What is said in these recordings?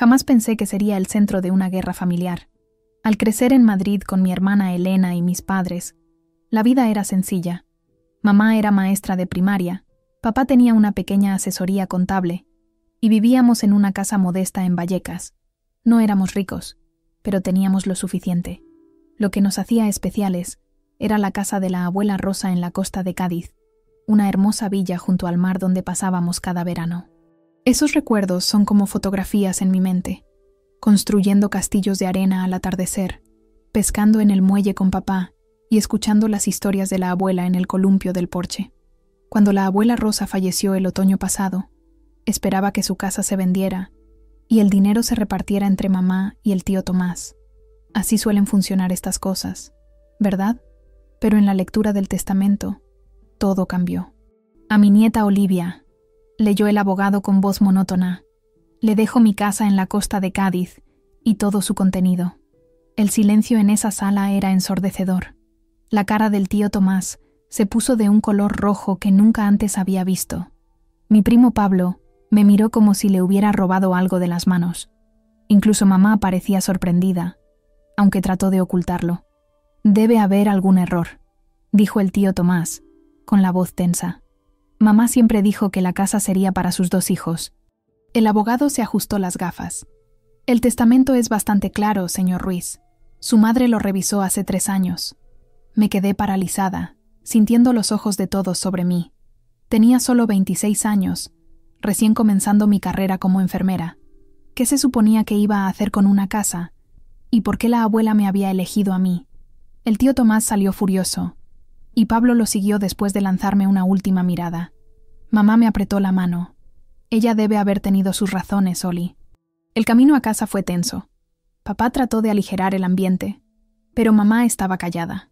Jamás pensé que sería el centro de una guerra familiar. Al crecer en Madrid con mi hermana Elena y mis padres, la vida era sencilla. Mamá era maestra de primaria, papá tenía una pequeña asesoría contable y vivíamos en una casa modesta en Vallecas. No éramos ricos, pero teníamos lo suficiente. Lo que nos hacía especiales era la casa de la abuela Rosa en la costa de Cádiz, una hermosa villa junto al mar donde pasábamos cada verano. Esos recuerdos son como fotografías en mi mente, construyendo castillos de arena al atardecer, pescando en el muelle con papá y escuchando las historias de la abuela en el columpio del porche. Cuando la abuela Rosa falleció el otoño pasado, esperaba que su casa se vendiera y el dinero se repartiera entre mamá y el tío Tomás. Así suelen funcionar estas cosas, ¿verdad? Pero en la lectura del testamento, todo cambió. A mi nieta Olivia, leyó el abogado con voz monótona, le dejo mi casa en la costa de Cádiz y todo su contenido. El silencio en esa sala era ensordecedor. La cara del tío Tomás se puso de un color rojo que nunca antes había visto. Mi primo Pablo me miró como si le hubiera robado algo de las manos. Incluso mamá parecía sorprendida, aunque trató de ocultarlo. Debe haber algún error, dijo el tío Tomás, con la voz tensa. Mamá siempre dijo que la casa sería para sus 2 hijos. El abogado se ajustó las gafas. El testamento es bastante claro, señor Ruiz. Su madre lo revisó hace 3 años. Me quedé paralizada, sintiendo los ojos de todos sobre mí. Tenía solo 26 años, recién comenzando mi carrera como enfermera. ¿Qué se suponía que iba a hacer con una casa? ¿Y por qué la abuela me había elegido a mí? El tío Tomás salió furioso, y Pablo lo siguió después de lanzarme una última mirada. Mamá me apretó la mano. Ella debe haber tenido sus razones, Oli. El camino a casa fue tenso. Papá trató de aligerar el ambiente, pero mamá estaba callada.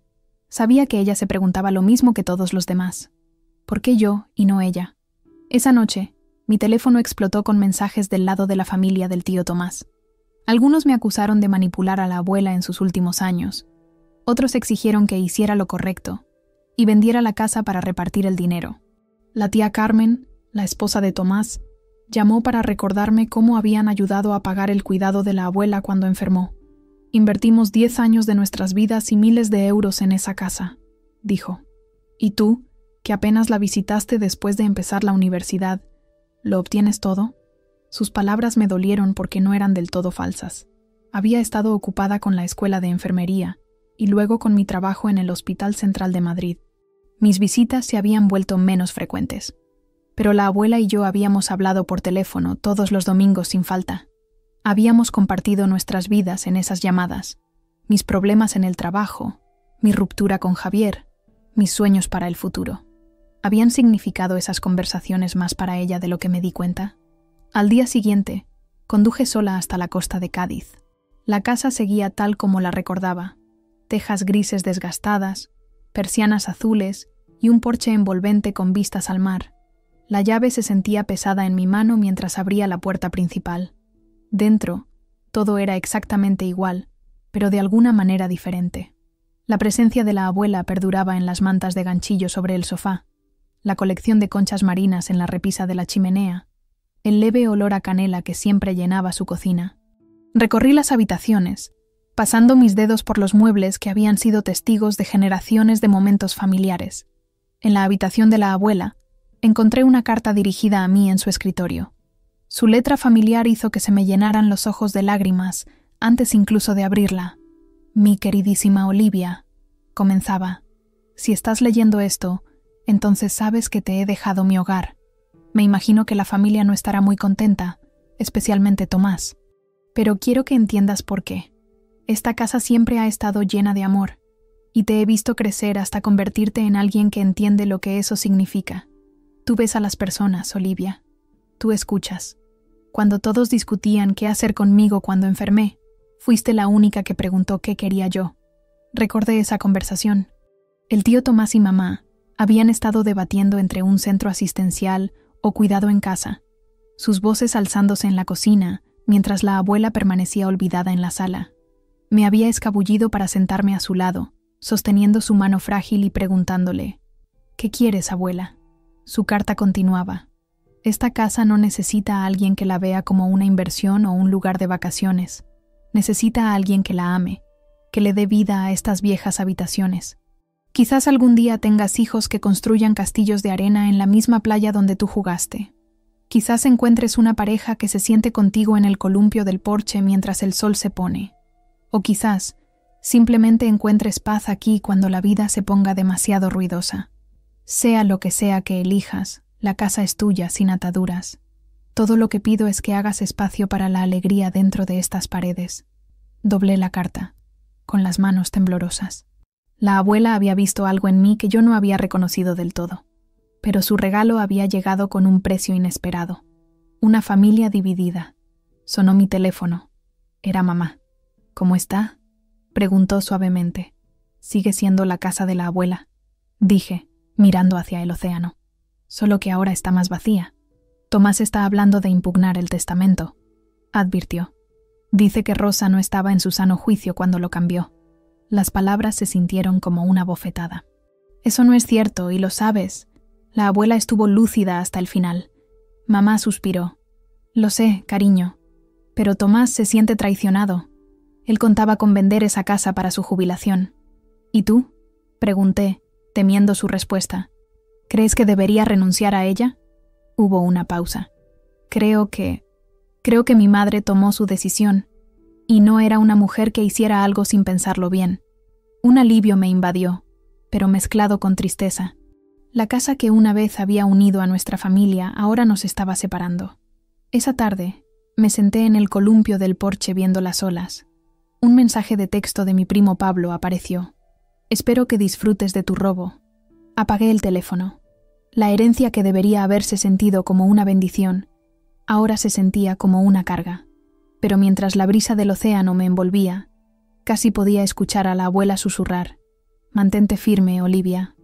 Sabía que ella se preguntaba lo mismo que todos los demás. ¿Por qué yo y no ella? Esa noche, mi teléfono explotó con mensajes del lado de la familia del tío Tomás. Algunos me acusaron de manipular a la abuela en sus últimos años. Otros exigieron que hiciera lo correcto y vendiera la casa para repartir el dinero. La tía Carmen, la esposa de Tomás, llamó para recordarme cómo habían ayudado a pagar el cuidado de la abuela cuando enfermó. Invertimos 10 años de nuestras vidas y miles de euros en esa casa, dijo. ¿Y tú, que apenas la visitaste después de empezar la universidad, lo obtienes todo? Sus palabras me dolieron porque no eran del todo falsas. Había estado ocupada con la escuela de enfermería y luego con mi trabajo en el Hospital Central de Madrid. Mis visitas se habían vuelto menos frecuentes. Pero la abuela y yo habíamos hablado por teléfono todos los domingos sin falta. Habíamos compartido nuestras vidas en esas llamadas, mis problemas en el trabajo, mi ruptura con Javier, mis sueños para el futuro. ¿Habían significado esas conversaciones más para ella de lo que me di cuenta? Al día siguiente, conduje sola hasta la costa de Cádiz. La casa seguía tal como la recordaba: tejas grises desgastadas, persianas azules y un porche envolvente con vistas al mar. La llave se sentía pesada en mi mano mientras abría la puerta principal. Dentro, todo era exactamente igual, pero de alguna manera diferente. La presencia de la abuela perduraba en las mantas de ganchillo sobre el sofá, la colección de conchas marinas en la repisa de la chimenea, el leve olor a canela que siempre llenaba su cocina. Recorrí las habitaciones, pasando mis dedos por los muebles que habían sido testigos de generaciones de momentos familiares. En la habitación de la abuela, encontré una carta dirigida a mí en su escritorio. Su letra familiar hizo que se me llenaran los ojos de lágrimas antes incluso de abrirla. Mi queridísima Olivia, comenzaba. Si estás leyendo esto, entonces sabes que te he dejado mi hogar. Me imagino que la familia no estará muy contenta, especialmente Tomás. Pero quiero que entiendas por qué. Esta casa siempre ha estado llena de amor, y te he visto crecer hasta convertirte en alguien que entiende lo que eso significa. Tú ves a las personas, Olivia. Tú escuchas. Cuando todos discutían qué hacer conmigo cuando enfermé, fuiste la única que preguntó qué quería yo. Recordé esa conversación. El tío Tomás y mamá habían estado debatiendo entre un centro asistencial o cuidado en casa, sus voces alzándose en la cocina mientras la abuela permanecía olvidada en la sala. Me había escabullido para sentarme a su lado, sosteniendo su mano frágil y preguntándole: ¿Qué quieres, abuela? Su carta continuaba: Esta casa no necesita a alguien que la vea como una inversión o un lugar de vacaciones. Necesita a alguien que la ame, que le dé vida a estas viejas habitaciones. Quizás algún día tengas hijos que construyan castillos de arena en la misma playa donde tú jugaste. Quizás encuentres una pareja que se siente contigo en el columpio del porche mientras el sol se pone. O quizás simplemente encuentres paz aquí cuando la vida se ponga demasiado ruidosa. Sea lo que sea que elijas, la casa es tuya sin ataduras. Todo lo que pido es que hagas espacio para la alegría dentro de estas paredes. Doblé la carta, con las manos temblorosas. La abuela había visto algo en mí que yo no había reconocido del todo. Pero su regalo había llegado con un precio inesperado. Una familia dividida. Sonó mi teléfono. Era mamá. ¿Cómo está?, preguntó suavemente. Sigue siendo la casa de la abuela, dije, mirando hacia el océano. Solo que ahora está más vacía. Tomás está hablando de impugnar el testamento, advirtió. Dice que Rosa no estaba en su sano juicio cuando lo cambió. Las palabras se sintieron como una bofetada. Eso no es cierto, y lo sabes. La abuela estuvo lúcida hasta el final. Mamá suspiró. Lo sé, cariño. Pero Tomás se siente traicionado. Él contaba con vender esa casa para su jubilación. ¿Y tú?, pregunté, temiendo su respuesta. ¿Crees que debería renunciar a ella? Hubo una pausa. Creo que mi madre tomó su decisión, y no era una mujer que hiciera algo sin pensarlo bien. Un alivio me invadió, pero mezclado con tristeza. La casa que una vez había unido a nuestra familia ahora nos estaba separando. Esa tarde me senté en el columpio del porche viendo las olas. Un mensaje de texto de mi primo Pablo apareció. Espero que disfrutes de tu robo. Apagué el teléfono. La herencia que debería haberse sentido como una bendición, ahora se sentía como una carga. Pero mientras la brisa del océano me envolvía, casi podía escuchar a la abuela susurrar: «Mantente firme, Olivia.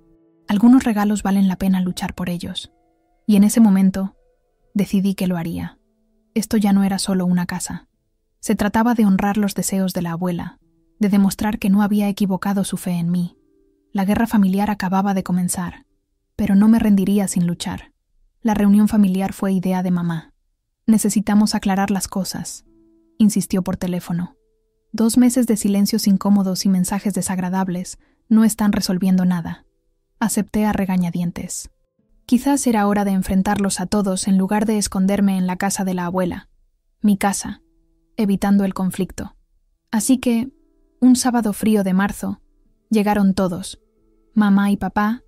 Algunos regalos valen la pena luchar por ellos». Y en ese momento decidí que lo haría. Esto ya no era solo una casa. Se trataba de honrar los deseos de la abuela, de demostrar que no había equivocado su fe en mí. La guerra familiar acababa de comenzar, pero no me rendiría sin luchar. La reunión familiar fue idea de mamá. Necesitamos aclarar las cosas, insistió por teléfono. 2 meses de silencios incómodos y mensajes desagradables no están resolviendo nada. Acepté a regañadientes. Quizás era hora de enfrentarlos a todos en lugar de esconderme en la casa de la abuela. Mi casa, evitando el conflicto. Así que, un sábado frío de marzo, llegaron todos. Mamá y papá,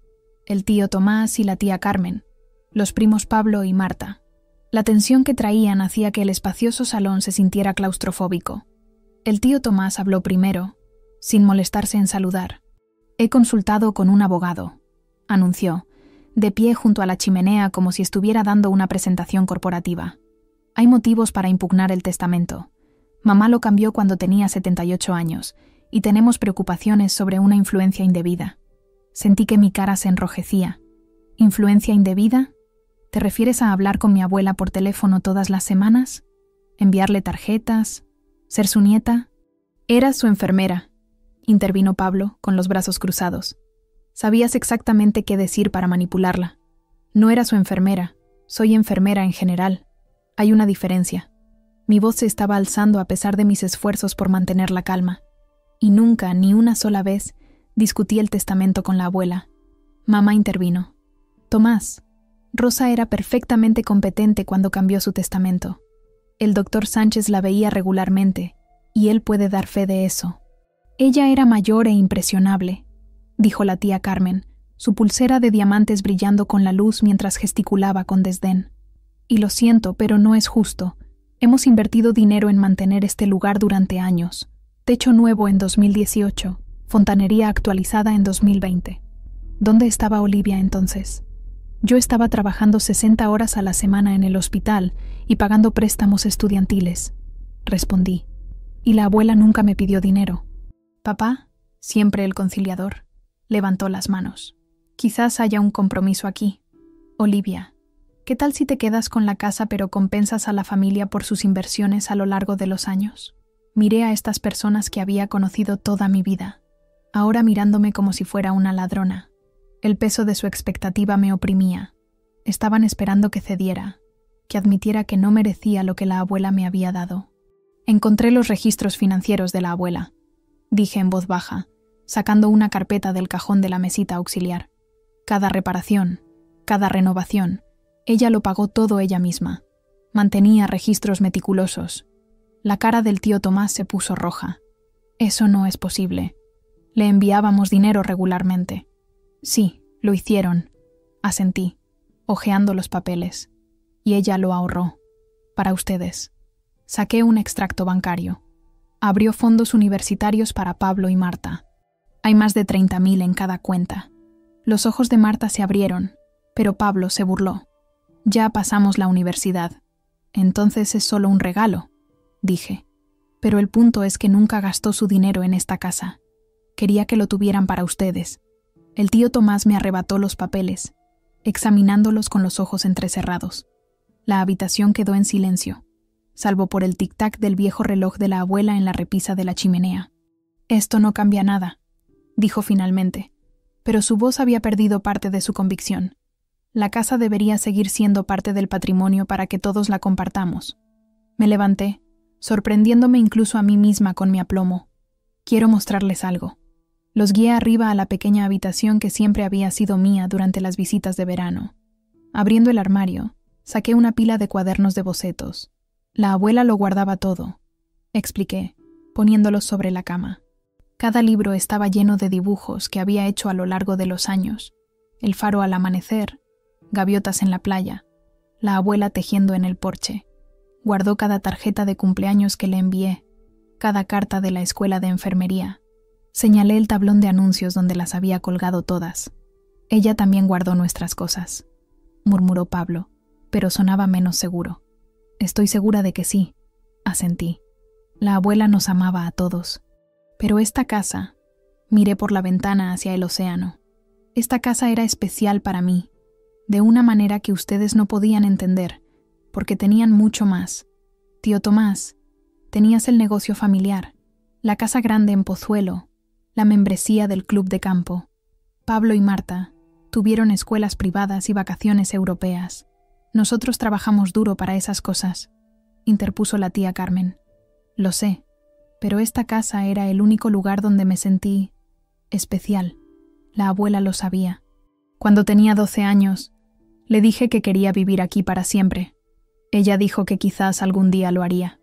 el tío Tomás y la tía Carmen, los primos Pablo y Marta. La tensión que traían hacía que el espacioso salón se sintiera claustrofóbico. El tío Tomás habló primero, sin molestarse en saludar. «He consultado con un abogado», anunció, de pie junto a la chimenea como si estuviera dando una presentación corporativa. «Hay motivos para impugnar el testamento. Mamá lo cambió cuando tenía 78 años, y tenemos preocupaciones sobre una influencia indebida». Sentí que mi cara se enrojecía. ¿Influencia indebida? ¿Te refieres a hablar con mi abuela por teléfono todas las semanas? ¿Enviarle tarjetas? ¿Ser su nieta? Eras su enfermera, intervino Pablo, con los brazos cruzados. Sabías exactamente qué decir para manipularla. No era su enfermera, soy enfermera en general. Hay una diferencia. Mi voz se estaba alzando a pesar de mis esfuerzos por mantener la calma. Y nunca, ni una sola vez, discutí el testamento con la abuela. Mamá intervino. «Tomás, Rosa era perfectamente competente cuando cambió su testamento. El doctor Sánchez la veía regularmente, y él puede dar fe de eso. Ella era mayor e impresionable», dijo la tía Carmen, su pulsera de diamantes brillando con la luz mientras gesticulaba con desdén. «Y lo siento, pero no es justo. Hemos invertido dinero en mantener este lugar durante años. Techo nuevo en 2018. Fontanería actualizada en 2020. ¿Dónde estaba Olivia entonces? Yo estaba trabajando 60 horas a la semana en el hospital y pagando préstamos estudiantiles», respondí. «Y la abuela nunca me pidió dinero». Papá, siempre el conciliador, levantó las manos. «Quizás haya un compromiso aquí. Olivia, ¿qué tal si te quedas con la casa pero compensas a la familia por sus inversiones a lo largo de los años?» Miré a estas personas que había conocido toda mi vida, ahora mirándome como si fuera una ladrona. El peso de su expectativa me oprimía. Estaban esperando que cediera, que admitiera que no merecía lo que la abuela me había dado. Encontré los registros financieros de la abuela, dije en voz baja, sacando una carpeta del cajón de la mesita auxiliar. Cada reparación, cada renovación, ella lo pagó todo ella misma. Mantenía registros meticulosos. La cara del tío Tomás se puso roja. Eso no es posible. Le enviábamos dinero regularmente. Sí, lo hicieron, asentí, hojeando los papeles. Y ella lo ahorró. Para ustedes. Saqué un extracto bancario. Abrió fondos universitarios para Pablo y Marta. Hay más de 30.000 en cada cuenta. Los ojos de Marta se abrieron, pero Pablo se burló. Ya pasamos la universidad. Entonces es solo un regalo, dije. Pero el punto es que nunca gastó su dinero en esta casa. Quería que lo tuvieran para ustedes. El tío Tomás me arrebató los papeles, examinándolos con los ojos entrecerrados. La habitación quedó en silencio, salvo por el tic-tac del viejo reloj de la abuela en la repisa de la chimenea. Esto no cambia nada, dijo finalmente, pero su voz había perdido parte de su convicción. La casa debería seguir siendo parte del patrimonio para que todos la compartamos. Me levanté, sorprendiéndome incluso a mí misma con mi aplomo. Quiero mostrarles algo. Los guié arriba a la pequeña habitación que siempre había sido mía durante las visitas de verano. Abriendo el armario, saqué una pila de cuadernos de bocetos. La abuela lo guardaba todo, expliqué, poniéndolos sobre la cama. Cada libro estaba lleno de dibujos que había hecho a lo largo de los años. El faro al amanecer, gaviotas en la playa, la abuela tejiendo en el porche. Guardó cada tarjeta de cumpleaños que le envié, cada carta de la escuela de enfermería. Señalé el tablón de anuncios donde las había colgado todas. Ella también guardó nuestras cosas, murmuró Pablo, pero sonaba menos seguro. Estoy segura de que sí, asentí. La abuela nos amaba a todos. Pero esta casa, miré por la ventana hacia el océano. Esta casa era especial para mí, de una manera que ustedes no podían entender, porque tenían mucho más. Tío Tomás, tenías el negocio familiar, la casa grande en Pozuelo, la membresía del club de campo. Pablo y Marta tuvieron escuelas privadas y vacaciones europeas. Nosotros trabajamos duro para esas cosas, interpuso la tía Carmen. Lo sé, pero esta casa era el único lugar donde me sentí especial. La abuela lo sabía. Cuando tenía 12 años, le dije que quería vivir aquí para siempre. Ella dijo que quizás algún día lo haría.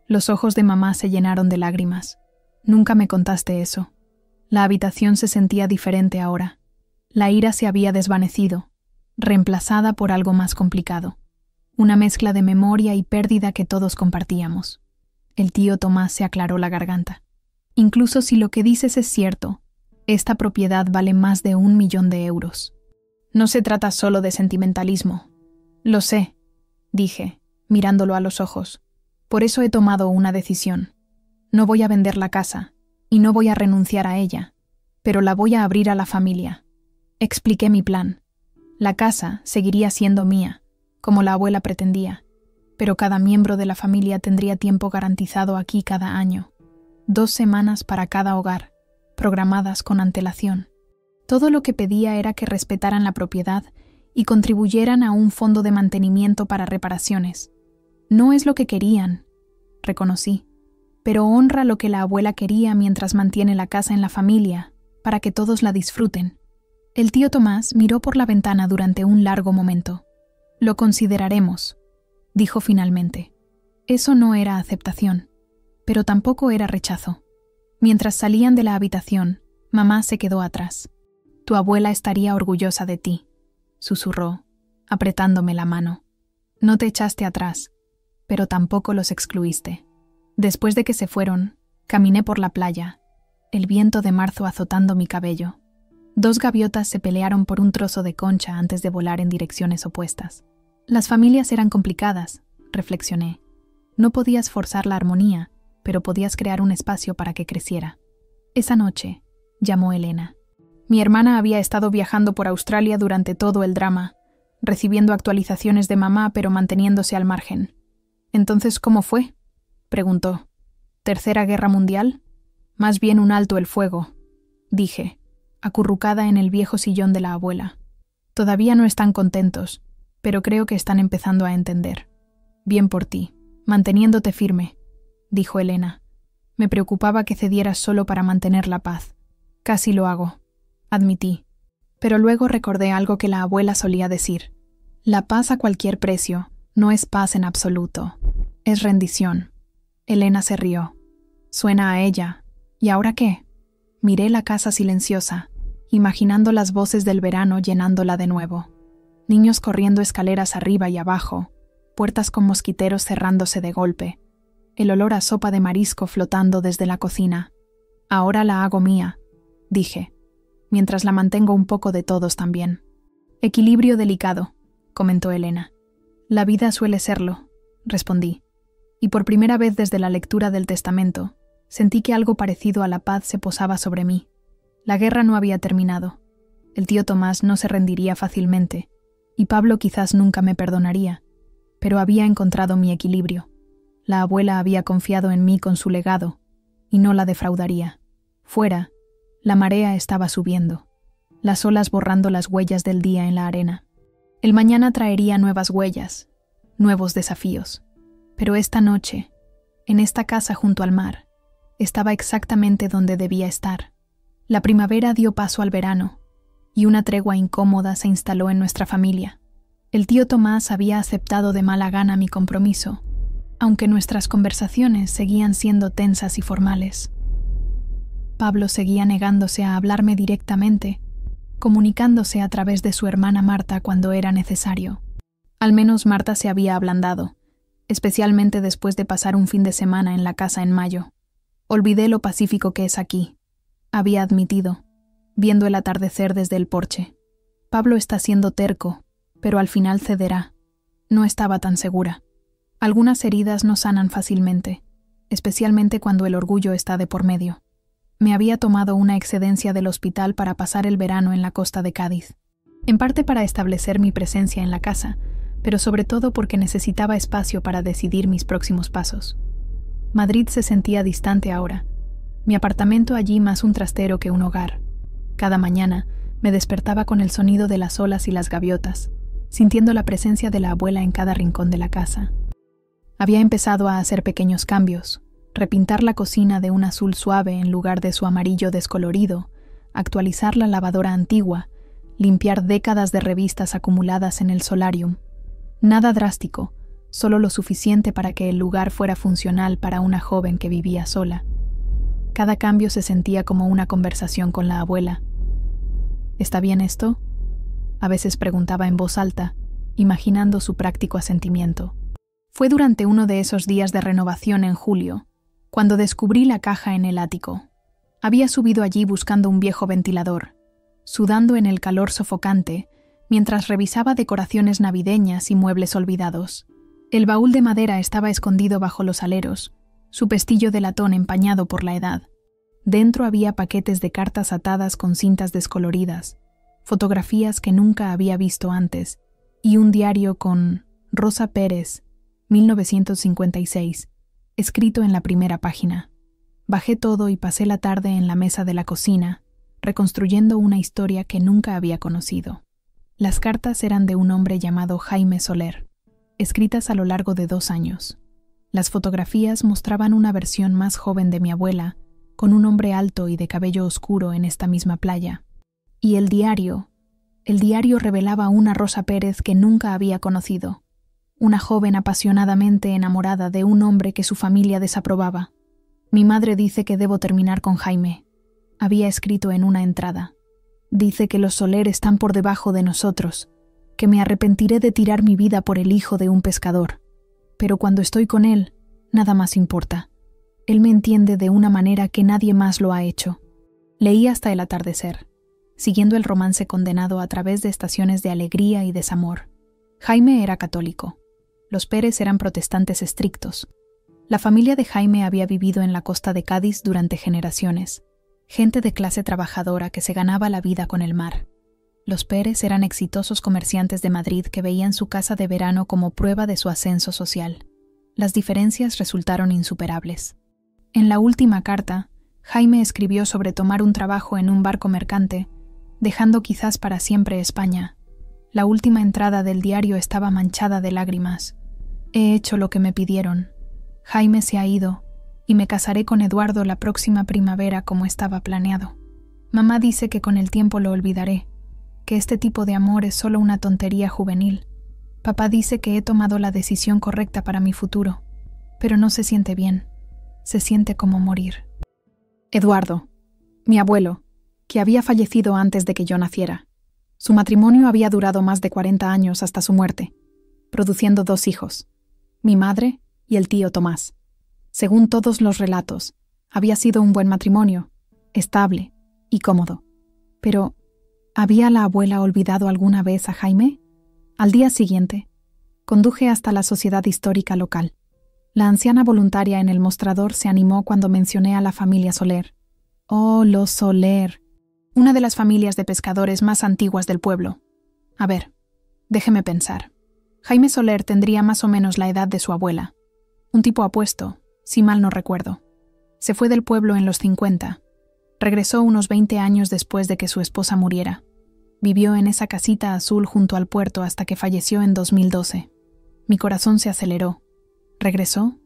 Los ojos de mamá se llenaron de lágrimas. Nunca me contaste eso. La habitación se sentía diferente ahora. La ira se había desvanecido, reemplazada por algo más complicado. Una mezcla de memoria y pérdida que todos compartíamos. El tío Tomás se aclaró la garganta. Incluso si lo que dices es cierto, esta propiedad vale más de 1 millón de euros. No se trata solo de sentimentalismo. Lo sé, dije, mirándolo a los ojos. Por eso he tomado una decisión. No voy a vender la casa, y no voy a renunciar a ella, pero la voy a abrir a la familia. Expliqué mi plan. La casa seguiría siendo mía, como la abuela pretendía, pero cada miembro de la familia tendría tiempo garantizado aquí cada año. 2 semanas para cada hogar, programadas con antelación. Todo lo que pedía era que respetaran la propiedad y contribuyeran a un fondo de mantenimiento para reparaciones. No es lo que querían, reconocí, pero honra lo que la abuela quería mientras mantiene la casa en la familia, para que todos la disfruten. El tío Tomás miró por la ventana durante un largo momento. Lo consideraremos, dijo finalmente. Eso no era aceptación, pero tampoco era rechazo. Mientras salían de la habitación, mamá se quedó atrás. Tu abuela estaría orgullosa de ti, susurró, apretándome la mano. No te echaste atrás, pero tampoco los excluiste. Después de que se fueron, caminé por la playa, el viento de marzo azotando mi cabello. 2 gaviotas se pelearon por un trozo de concha antes de volar en direcciones opuestas. Las familias eran complicadas, reflexioné. No podías forzar la armonía, pero podías crear un espacio para que creciera. Esa noche, llamó Elena. Mi hermana había estado viajando por Australia durante todo el drama, recibiendo actualizaciones de mamá pero manteniéndose al margen. «¿Entonces cómo fue?», preguntó. «¿Tercera Guerra Mundial?» «Más bien un alto el fuego», dije, acurrucada en el viejo sillón de la abuela. «Todavía no están contentos, pero creo que están empezando a entender». Bien por ti, manteniéndote firme, dijo Elena. Me preocupaba que cedieras solo para mantener la paz. Casi lo hago, admití. Pero luego recordé algo que la abuela solía decir. La paz a cualquier precio no es paz en absoluto, es rendición. Elena se rió. Suena a ella. ¿Y ahora qué? Miré la casa silenciosa, imaginando las voces del verano llenándola de nuevo. Niños corriendo escaleras arriba y abajo, puertas con mosquiteros cerrándose de golpe, el olor a sopa de marisco flotando desde la cocina. Ahora la hago mía, dije, mientras la mantengo un poco de todos también. Equilibrio delicado, comentó Elena. La vida suele serlo, respondí, y por primera vez desde la lectura del testamento, sentí que algo parecido a la paz se posaba sobre mí. La guerra no había terminado. El tío Tomás no se rendiría fácilmente, y Pablo quizás nunca me perdonaría, pero había encontrado mi equilibrio. La abuela había confiado en mí con su legado, y no la defraudaría. Fuera, la marea estaba subiendo, las olas borrando las huellas del día en la arena. El mañana traería nuevas huellas, nuevos desafíos. Pero esta noche, en esta casa junto al mar, estaba exactamente donde debía estar. La primavera dio paso al verano, y una tregua incómoda se instaló en nuestra familia. El tío Tomás había aceptado de mala gana mi compromiso, aunque nuestras conversaciones seguían siendo tensas y formales. Pablo seguía negándose a hablarme directamente, comunicándose a través de su hermana Marta cuando era necesario. Al menos Marta se había ablandado, especialmente después de pasar un fin de semana en la casa en mayo. Olvidé lo pacífico que es aquí, había admitido, viendo el atardecer desde el porche. Pablo está siendo terco, pero al final cederá. No estaba tan segura. Algunas heridas no sanan fácilmente, especialmente cuando el orgullo está de por medio. Me había tomado una excedencia del hospital para pasar el verano en la costa de Cádiz, en parte para establecer mi presencia en la casa, pero sobre todo porque necesitaba espacio para decidir mis próximos pasos. Madrid se sentía distante ahora, mi apartamento allí más un trastero que un hogar. Cada mañana me despertaba con el sonido de las olas y las gaviotas, sintiendo la presencia de la abuela en cada rincón de la casa. Había empezado a hacer pequeños cambios, repintar la cocina de un azul suave en lugar de su amarillo descolorido, actualizar la lavadora antigua, limpiar décadas de revistas acumuladas en el solarium. Nada drástico, solo lo suficiente para que el lugar fuera funcional para una joven que vivía sola. Cada cambio se sentía como una conversación con la abuela. ¿Está bien esto?, a veces preguntaba en voz alta, imaginando su práctico asentimiento. Fue durante uno de esos días de renovación en julio, cuando descubrí la caja en el ático. Había subido allí buscando un viejo ventilador, sudando en el calor sofocante, mientras revisaba decoraciones navideñas y muebles olvidados. El baúl de madera estaba escondido bajo los aleros, su pestillo de latón empañado por la edad. Dentro había paquetes de cartas atadas con cintas descoloridas, fotografías que nunca había visto antes, y un diario con Rosa Pérez, 1956, escrito en la primera página. Bajé todo y pasé la tarde en la mesa de la cocina, reconstruyendo una historia que nunca había conocido. Las cartas eran de un hombre llamado Jaime Soler, escritas a lo largo de 2 años. Las fotografías mostraban una versión más joven de mi abuela, con un hombre alto y de cabello oscuro en esta misma playa. Y el diario revelaba una Rosa Pérez que nunca había conocido, una joven apasionadamente enamorada de un hombre que su familia desaprobaba. Mi madre dice que debo terminar con Jaime, había escrito en una entrada. Dice que los Soler están por debajo de nosotros, que me arrepentiré de tirar mi vida por el hijo de un pescador. Pero cuando estoy con él, nada más importa. Él me entiende de una manera que nadie más lo ha hecho. Leí hasta el atardecer, siguiendo el romance condenado a través de estaciones de alegría y desamor. Jaime era católico. Los Pérez eran protestantes estrictos. La familia de Jaime había vivido en la costa de Cádiz durante generaciones. Gente de clase trabajadora que se ganaba la vida con el mar. Los Pérez eran exitosos comerciantes de Madrid que veían su casa de verano como prueba de su ascenso social. Las diferencias resultaron insuperables. En la última carta, Jaime escribió sobre tomar un trabajo en un barco mercante, dejando quizás para siempre España. La última entrada del diario estaba manchada de lágrimas. He hecho lo que me pidieron. Jaime se ha ido y me casaré con Eduardo la próxima primavera como estaba planeado. Mamá dice que con el tiempo lo olvidaré, que este tipo de amor es solo una tontería juvenil. Papá dice que he tomado la decisión correcta para mi futuro, pero no se siente bien. Se siente como morir. Eduardo, mi abuelo, que había fallecido antes de que yo naciera. Su matrimonio había durado más de 40 años hasta su muerte, produciendo 2 hijos, mi madre y el tío Tomás. Según todos los relatos, había sido un buen matrimonio, estable y cómodo. Pero, ¿había la abuela olvidado alguna vez a Jaime? Al día siguiente, conduje hasta la sociedad histórica local. La anciana voluntaria en el mostrador se animó cuando mencioné a la familia Soler. ¡Oh, los Soler! Una de las familias de pescadores más antiguas del pueblo. A ver, déjeme pensar. Jaime Soler tendría más o menos la edad de su abuela. Un tipo apuesto, si mal no recuerdo. Se fue del pueblo en los 50. Regresó unos 20 años después de que su esposa muriera. Vivió en esa casita azul junto al puerto hasta que falleció en 2012. Mi corazón se aceleró. ¿Regresó?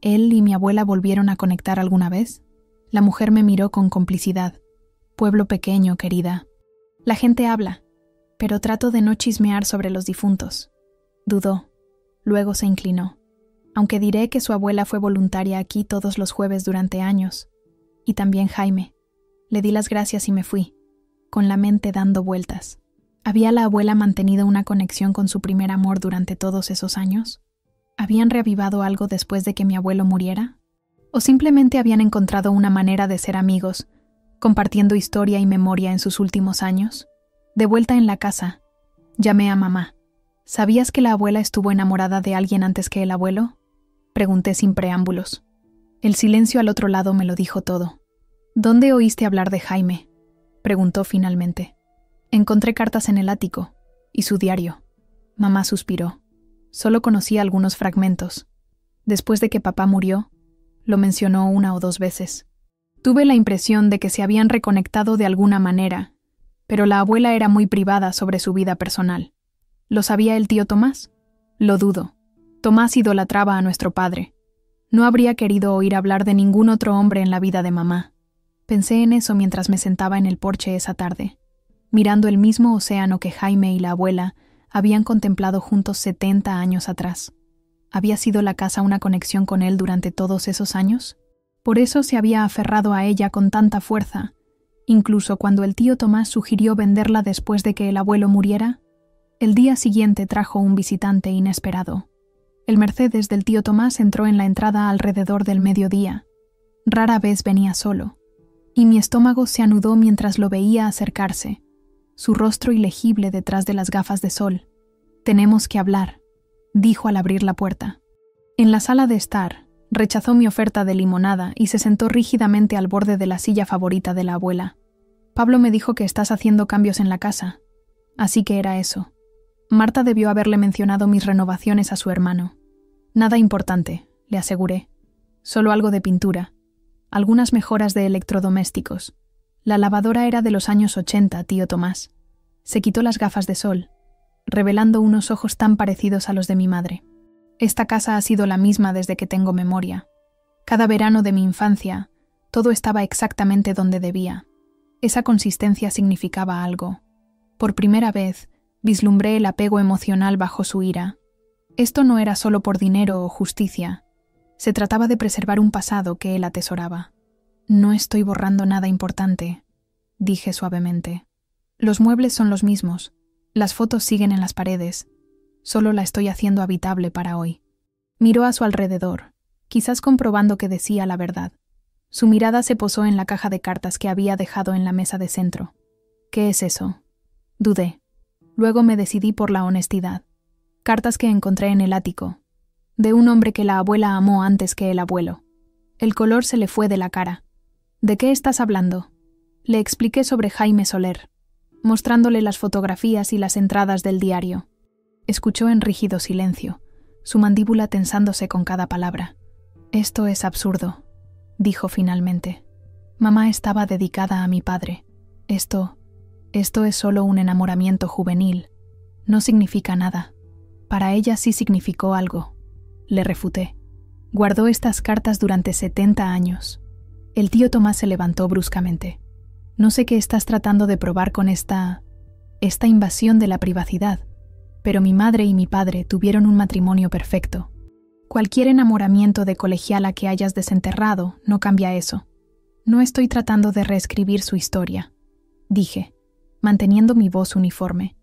¿Él y mi abuela volvieron a conectar alguna vez? La mujer me miró con complicidad. Pueblo pequeño, querida. La gente habla, pero trato de no chismear sobre los difuntos. Dudó. Luego se inclinó. Aunque diré que su abuela fue voluntaria aquí todos los jueves durante años. Y también Jaime. Le di las gracias y me fui, con la mente dando vueltas. ¿Había la abuela mantenido una conexión con su primer amor durante todos esos años? ¿Habían reavivado algo después de que mi abuelo muriera? ¿O simplemente habían encontrado una manera de ser amigos, compartiendo historia y memoria en sus últimos años? De vuelta en la casa, llamé a mamá. ¿Sabías que la abuela estuvo enamorada de alguien antes que el abuelo? Pregunté sin preámbulos. El silencio al otro lado me lo dijo todo. ¿Dónde oíste hablar de Jaime?, preguntó finalmente. Encontré cartas en el ático y su diario. Mamá suspiró. Solo conocí algunos fragmentos. Después de que papá murió, lo mencionó 1 o 2 veces. Tuve la impresión de que se habían reconectado de alguna manera, pero la abuela era muy privada sobre su vida personal. ¿Lo sabía el tío Tomás? Lo dudo. Tomás idolatraba a nuestro padre. No habría querido oír hablar de ningún otro hombre en la vida de mamá. Pensé en eso mientras me sentaba en el porche esa tarde, mirando el mismo océano que Jaime y la abuela habían contemplado juntos 70 años atrás. ¿Había sido la casa una conexión con él durante todos esos años? Por eso se había aferrado a ella con tanta fuerza, incluso cuando el tío Tomás sugirió venderla después de que el abuelo muriera. El día siguiente trajo un visitante inesperado. El Mercedes del tío Tomás entró en la entrada alrededor del mediodía. Rara vez venía solo, y mi estómago se anudó mientras lo veía acercarse, su rostro ilegible detrás de las gafas de sol. «Tenemos que hablar», dijo al abrir la puerta. En la sala de estar, rechazó mi oferta de limonada y se sentó rígidamente al borde de la silla favorita de la abuela. «Pablo me dijo que estás haciendo cambios en la casa». Así que era eso. Marta debió haberle mencionado mis renovaciones a su hermano. «Nada importante», le aseguré. «Solo algo de pintura. Algunas mejoras de electrodomésticos. La lavadora era de los años 80, tío Tomás». Se quitó las gafas de sol, revelando unos ojos tan parecidos a los de mi madre. «Esta casa ha sido la misma desde que tengo memoria. Cada verano de mi infancia, todo estaba exactamente donde debía. Esa consistencia significaba algo. Por primera vez, vislumbré el apego emocional bajo su ira. Esto no era solo por dinero o justicia. Se trataba de preservar un pasado que él atesoraba. «No estoy borrando nada importante», dije suavemente. «Los muebles son los mismos. Las fotos siguen en las paredes. Solo la estoy haciendo habitable para hoy». Miró a su alrededor, quizás comprobando que decía la verdad. Su mirada se posó en la caja de cartas que había dejado en la mesa de centro. «¿Qué es eso?». Dudé. Luego me decidí por la honestidad. Cartas que encontré en el ático, de un hombre que la abuela amó antes que el abuelo. El color se le fue de la cara. «¿De qué estás hablando?». Le expliqué sobre Jaime Soler, mostrándole las fotografías y las entradas del diario. Escuchó en rígido silencio, su mandíbula tensándose con cada palabra. «Esto es absurdo», dijo finalmente. «Mamá estaba dedicada a mi padre. Esto es solo un enamoramiento juvenil. No significa nada. Para ella sí significó algo». le refuté. Guardó estas cartas durante 70 años. El tío Tomás se levantó bruscamente. No sé qué estás tratando de probar con esta invasión de la privacidad, pero mi madre y mi padre tuvieron un matrimonio perfecto. Cualquier enamoramiento de colegiala que hayas desenterrado no cambia eso. No estoy tratando de reescribir su historia, dije, manteniendo mi voz uniforme.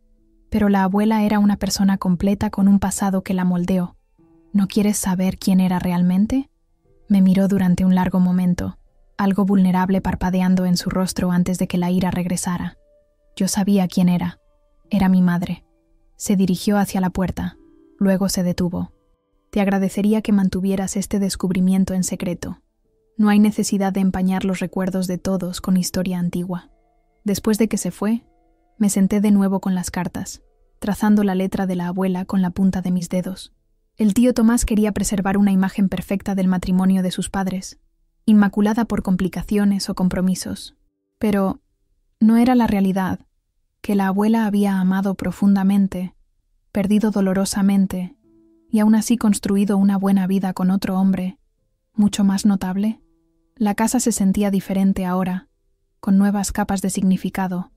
Pero la abuela era una persona completa con un pasado que la moldeó. ¿No quieres saber quién era realmente? Me miró durante un largo momento, algo vulnerable parpadeando en su rostro antes de que la ira regresara. Yo sabía quién era. Era mi madre. Se dirigió hacia la puerta. Luego se detuvo. Te agradecería que mantuvieras este descubrimiento en secreto. No hay necesidad de empañar los recuerdos de todos con historia antigua. Después de que se fue, me senté de nuevo con las cartas, trazando la letra de la abuela con la punta de mis dedos. El tío Tomás quería preservar una imagen perfecta del matrimonio de sus padres, inmaculada por complicaciones o compromisos. Pero no era la realidad, que la abuela había amado profundamente, perdido dolorosamente, y aún así construido una buena vida con otro hombre, mucho más notable. La casa se sentía diferente ahora, con nuevas capas de significado.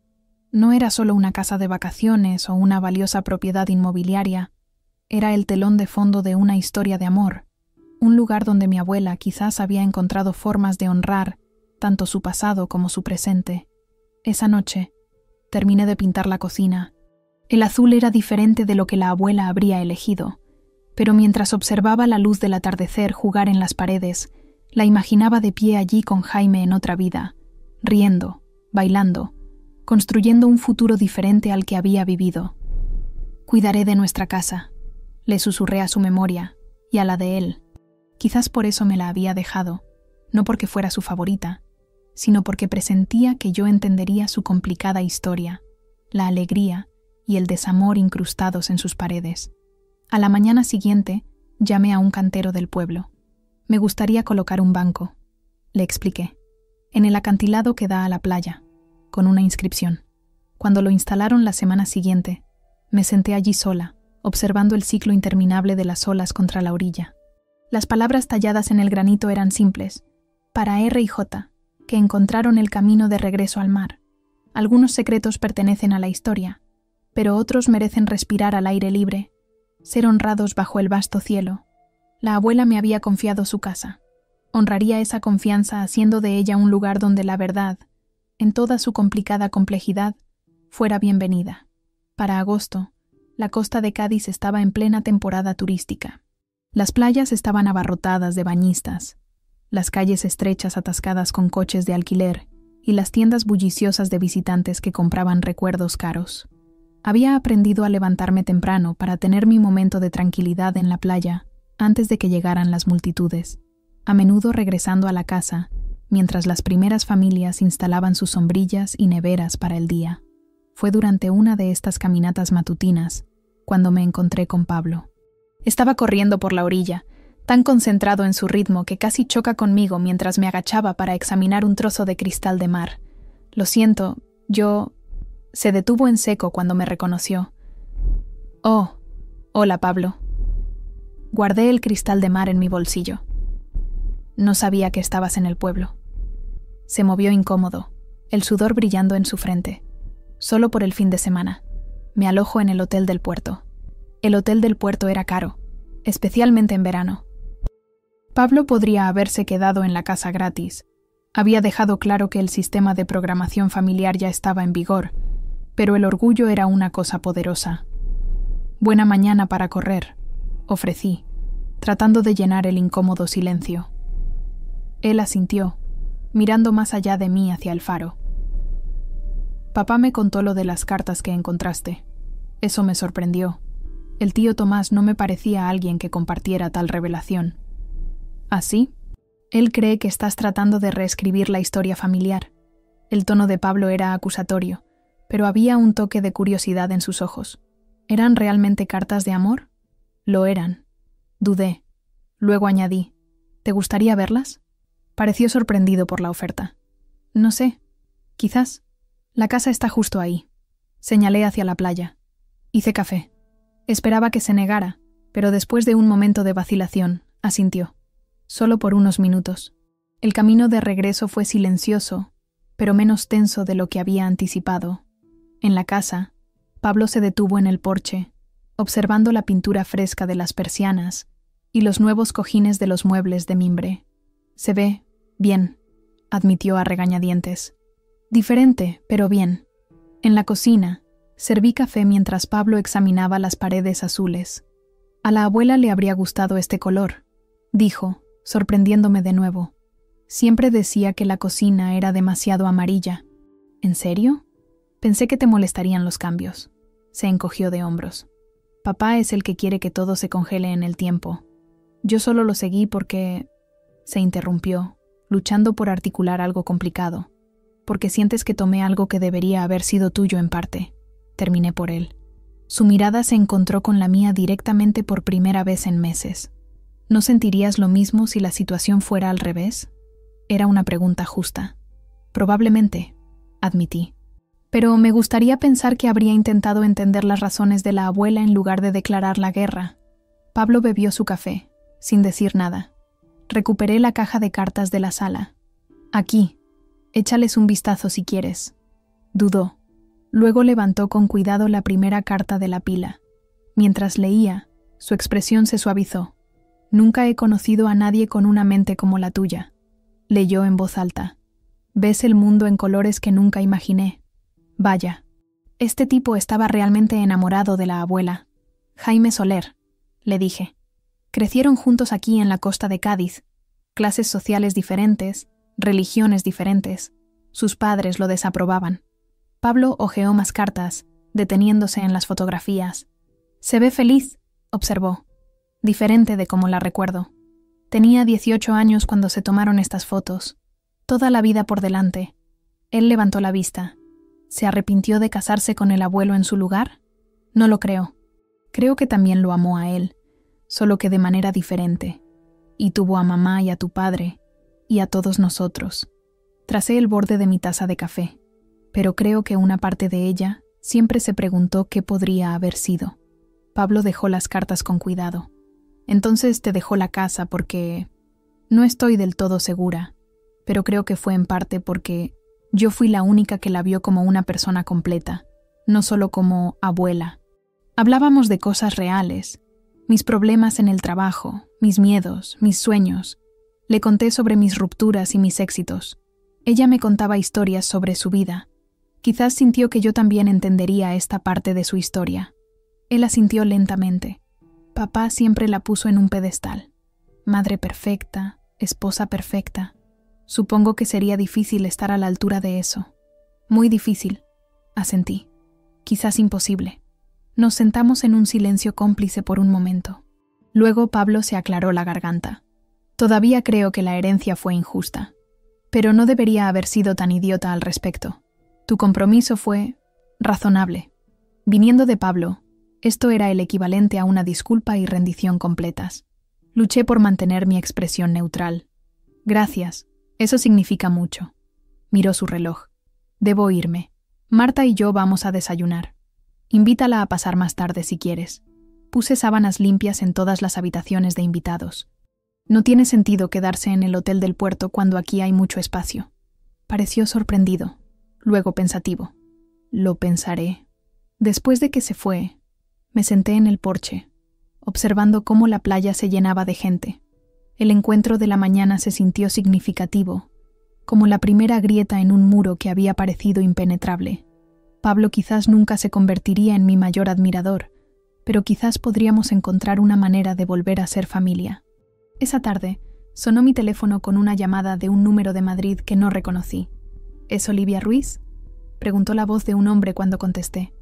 No era solo una casa de vacaciones o una valiosa propiedad inmobiliaria, era el telón de fondo de una historia de amor, un lugar donde mi abuela quizás había encontrado formas de honrar tanto su pasado como su presente. Esa noche, terminé de pintar la cocina. El azul era diferente de lo que la abuela habría elegido, pero mientras observaba la luz del atardecer jugar en las paredes, la imaginaba de pie allí con Jaime en otra vida, riendo, bailando, construyendo un futuro diferente al que había vivido. Cuidaré de nuestra casa, le susurré a su memoria y a la de él. Quizás por eso me la había dejado, no porque fuera su favorita, sino porque presentía que yo entendería su complicada historia, la alegría y el desamor incrustados en sus paredes. A la mañana siguiente, llamé a un cantero del pueblo. Me gustaría colocar un banco, le expliqué, en el acantilado que da a la playa, con una inscripción. Cuando lo instalaron la semana siguiente, me senté allí sola, observando el ciclo interminable de las olas contra la orilla. Las palabras talladas en el granito eran simples, para R y J, que encontraron el camino de regreso al mar. Algunos secretos pertenecen a la historia, pero otros merecen respirar al aire libre, ser honrados bajo el vasto cielo. La abuela me había confiado su casa. Honraría esa confianza haciendo de ella un lugar donde la verdad, en toda su complicada complejidad, fuera bienvenida. Para agosto, la costa de Cádiz estaba en plena temporada turística. Las playas estaban abarrotadas de bañistas, las calles estrechas atascadas con coches de alquiler y las tiendas bulliciosas de visitantes que compraban recuerdos caros. Había aprendido a levantarme temprano para tener mi momento de tranquilidad en la playa antes de que llegaran las multitudes, a menudo regresando a la casa mientras las primeras familias instalaban sus sombrillas y neveras para el día. Fue durante una de estas caminatas matutinas cuando me encontré con Pablo. Estaba corriendo por la orilla, tan concentrado en su ritmo que casi choca conmigo mientras me agachaba para examinar un trozo de cristal de mar. Lo siento, Se detuvo en seco cuando me reconoció. Oh, hola Pablo. Guardé el cristal de mar en mi bolsillo. No sabía que estabas en el pueblo. Se movió incómodo, el sudor brillando en su frente. Solo por el fin de semana. Me alojo en el hotel del puerto. El hotel del puerto era caro, especialmente en verano. Pablo podría haberse quedado en la casa gratis. Había dejado claro que el sistema de programación familiar ya estaba en vigor, pero el orgullo era una cosa poderosa. Buena mañana para correr, ofrecí, tratando de llenar el incómodo silencio. Él asintió, mirando más allá de mí hacia el faro. Papá me contó lo de las cartas que encontraste. Eso me sorprendió. El tío Tomás no me parecía alguien que compartiera tal revelación. ¿Así? Él cree que estás tratando de reescribir la historia familiar. El tono de Pablo era acusatorio, pero había un toque de curiosidad en sus ojos. ¿Eran realmente cartas de amor? Lo eran. Dudé. Luego añadí, ¿te gustaría verlas? Pareció sorprendido por la oferta. No sé. Quizás. La casa está justo ahí. Señalé hacia la playa. Hice café. Esperaba que se negara, pero después de un momento de vacilación, asintió. Solo por unos minutos. El camino de regreso fue silencioso, pero menos tenso de lo que había anticipado. En la casa, Pablo se detuvo en el porche, observando la pintura fresca de las persianas y los nuevos cojines de los muebles de mimbre. «Se ve bien», admitió a regañadientes. «Diferente, pero bien». En la cocina, serví café mientras Pablo examinaba las paredes azules. «A la abuela le habría gustado este color», dijo, sorprendiéndome de nuevo. Siempre decía que la cocina era demasiado amarilla. ¿En serio? Pensé que te molestarían los cambios. Se encogió de hombros. Papá es el que quiere que todo se congele en el tiempo. Yo solo lo seguí porque... Se interrumpió, luchando por articular algo complicado. Porque sientes que tomé algo que debería haber sido tuyo en parte. Terminé por él. Su mirada se encontró con la mía directamente por primera vez en meses. ¿No sentirías lo mismo si la situación fuera al revés? Era una pregunta justa. Probablemente, admití. Pero me gustaría pensar que habría intentado entender las razones de la abuela en lugar de declarar la guerra. Pablo bebió su café, sin decir nada. Recuperé la caja de cartas de la sala. Aquí, échales un vistazo si quieres. Dudó. Luego levantó con cuidado la primera carta de la pila. Mientras leía, su expresión se suavizó. Nunca he conocido a nadie con una mente como la tuya. Leyó en voz alta. Ves el mundo en colores que nunca imaginé. Vaya, este tipo estaba realmente enamorado de la abuela. Jaime Soler, le dije. Crecieron juntos aquí en la costa de Cádiz. Clases sociales diferentes, religiones diferentes. Sus padres lo desaprobaban. Pablo hojeó más cartas, deteniéndose en las fotografías. Se ve feliz, observó. Diferente de como la recuerdo. Tenía 18 años cuando se tomaron estas fotos. Toda la vida por delante. Él levantó la vista. ¿Se arrepintió de casarse con el abuelo en su lugar? No lo creo. Creo que también lo amó a él, solo que de manera diferente. Y tuvo a mamá y a tu padre, y a todos nosotros. Tracé el borde de mi taza de café, pero creo que una parte de ella siempre se preguntó qué podría haber sido. Pablo dejó las cartas con cuidado. Entonces te dejó la casa porque... No estoy del todo segura, pero creo que fue en parte porque yo fui la única que la vio como una persona completa, no solo como abuela. Hablábamos de cosas reales, mis problemas en el trabajo, mis miedos, mis sueños. Le conté sobre mis rupturas y mis éxitos. Ella me contaba historias sobre su vida. Quizás sintió que yo también entendería esta parte de su historia. Él asintió lentamente. Papá siempre la puso en un pedestal. Madre perfecta, esposa perfecta. Supongo que sería difícil estar a la altura de eso. Muy difícil, asentí. Quizás imposible. Nos sentamos en un silencio cómplice por un momento. Luego Pablo se aclaró la garganta. Todavía creo que la herencia fue injusta. Pero no debería haber sido tan idiota al respecto. Tu compromiso fue razonable. Viniendo de Pablo, esto era el equivalente a una disculpa y rendición completas. Luché por mantener mi expresión neutral. Gracias, eso significa mucho. Miró su reloj. Debo irme. Marta y yo vamos a desayunar. Invítala a pasar más tarde si quieres. Puse sábanas limpias en todas las habitaciones de invitados. No tiene sentido quedarse en el hotel del puerto cuando aquí hay mucho espacio. Pareció sorprendido, luego pensativo. Lo pensaré. Después de que se fue, me senté en el porche, observando cómo la playa se llenaba de gente. El encuentro de la mañana se sintió significativo, como la primera grieta en un muro que había parecido impenetrable. Pablo quizás nunca se convertiría en mi mayor admirador, pero quizás podríamos encontrar una manera de volver a ser familia. Esa tarde, sonó mi teléfono con una llamada de un número de Madrid que no reconocí. ¿Es Olivia Ruiz?, preguntó la voz de un hombre cuando contesté.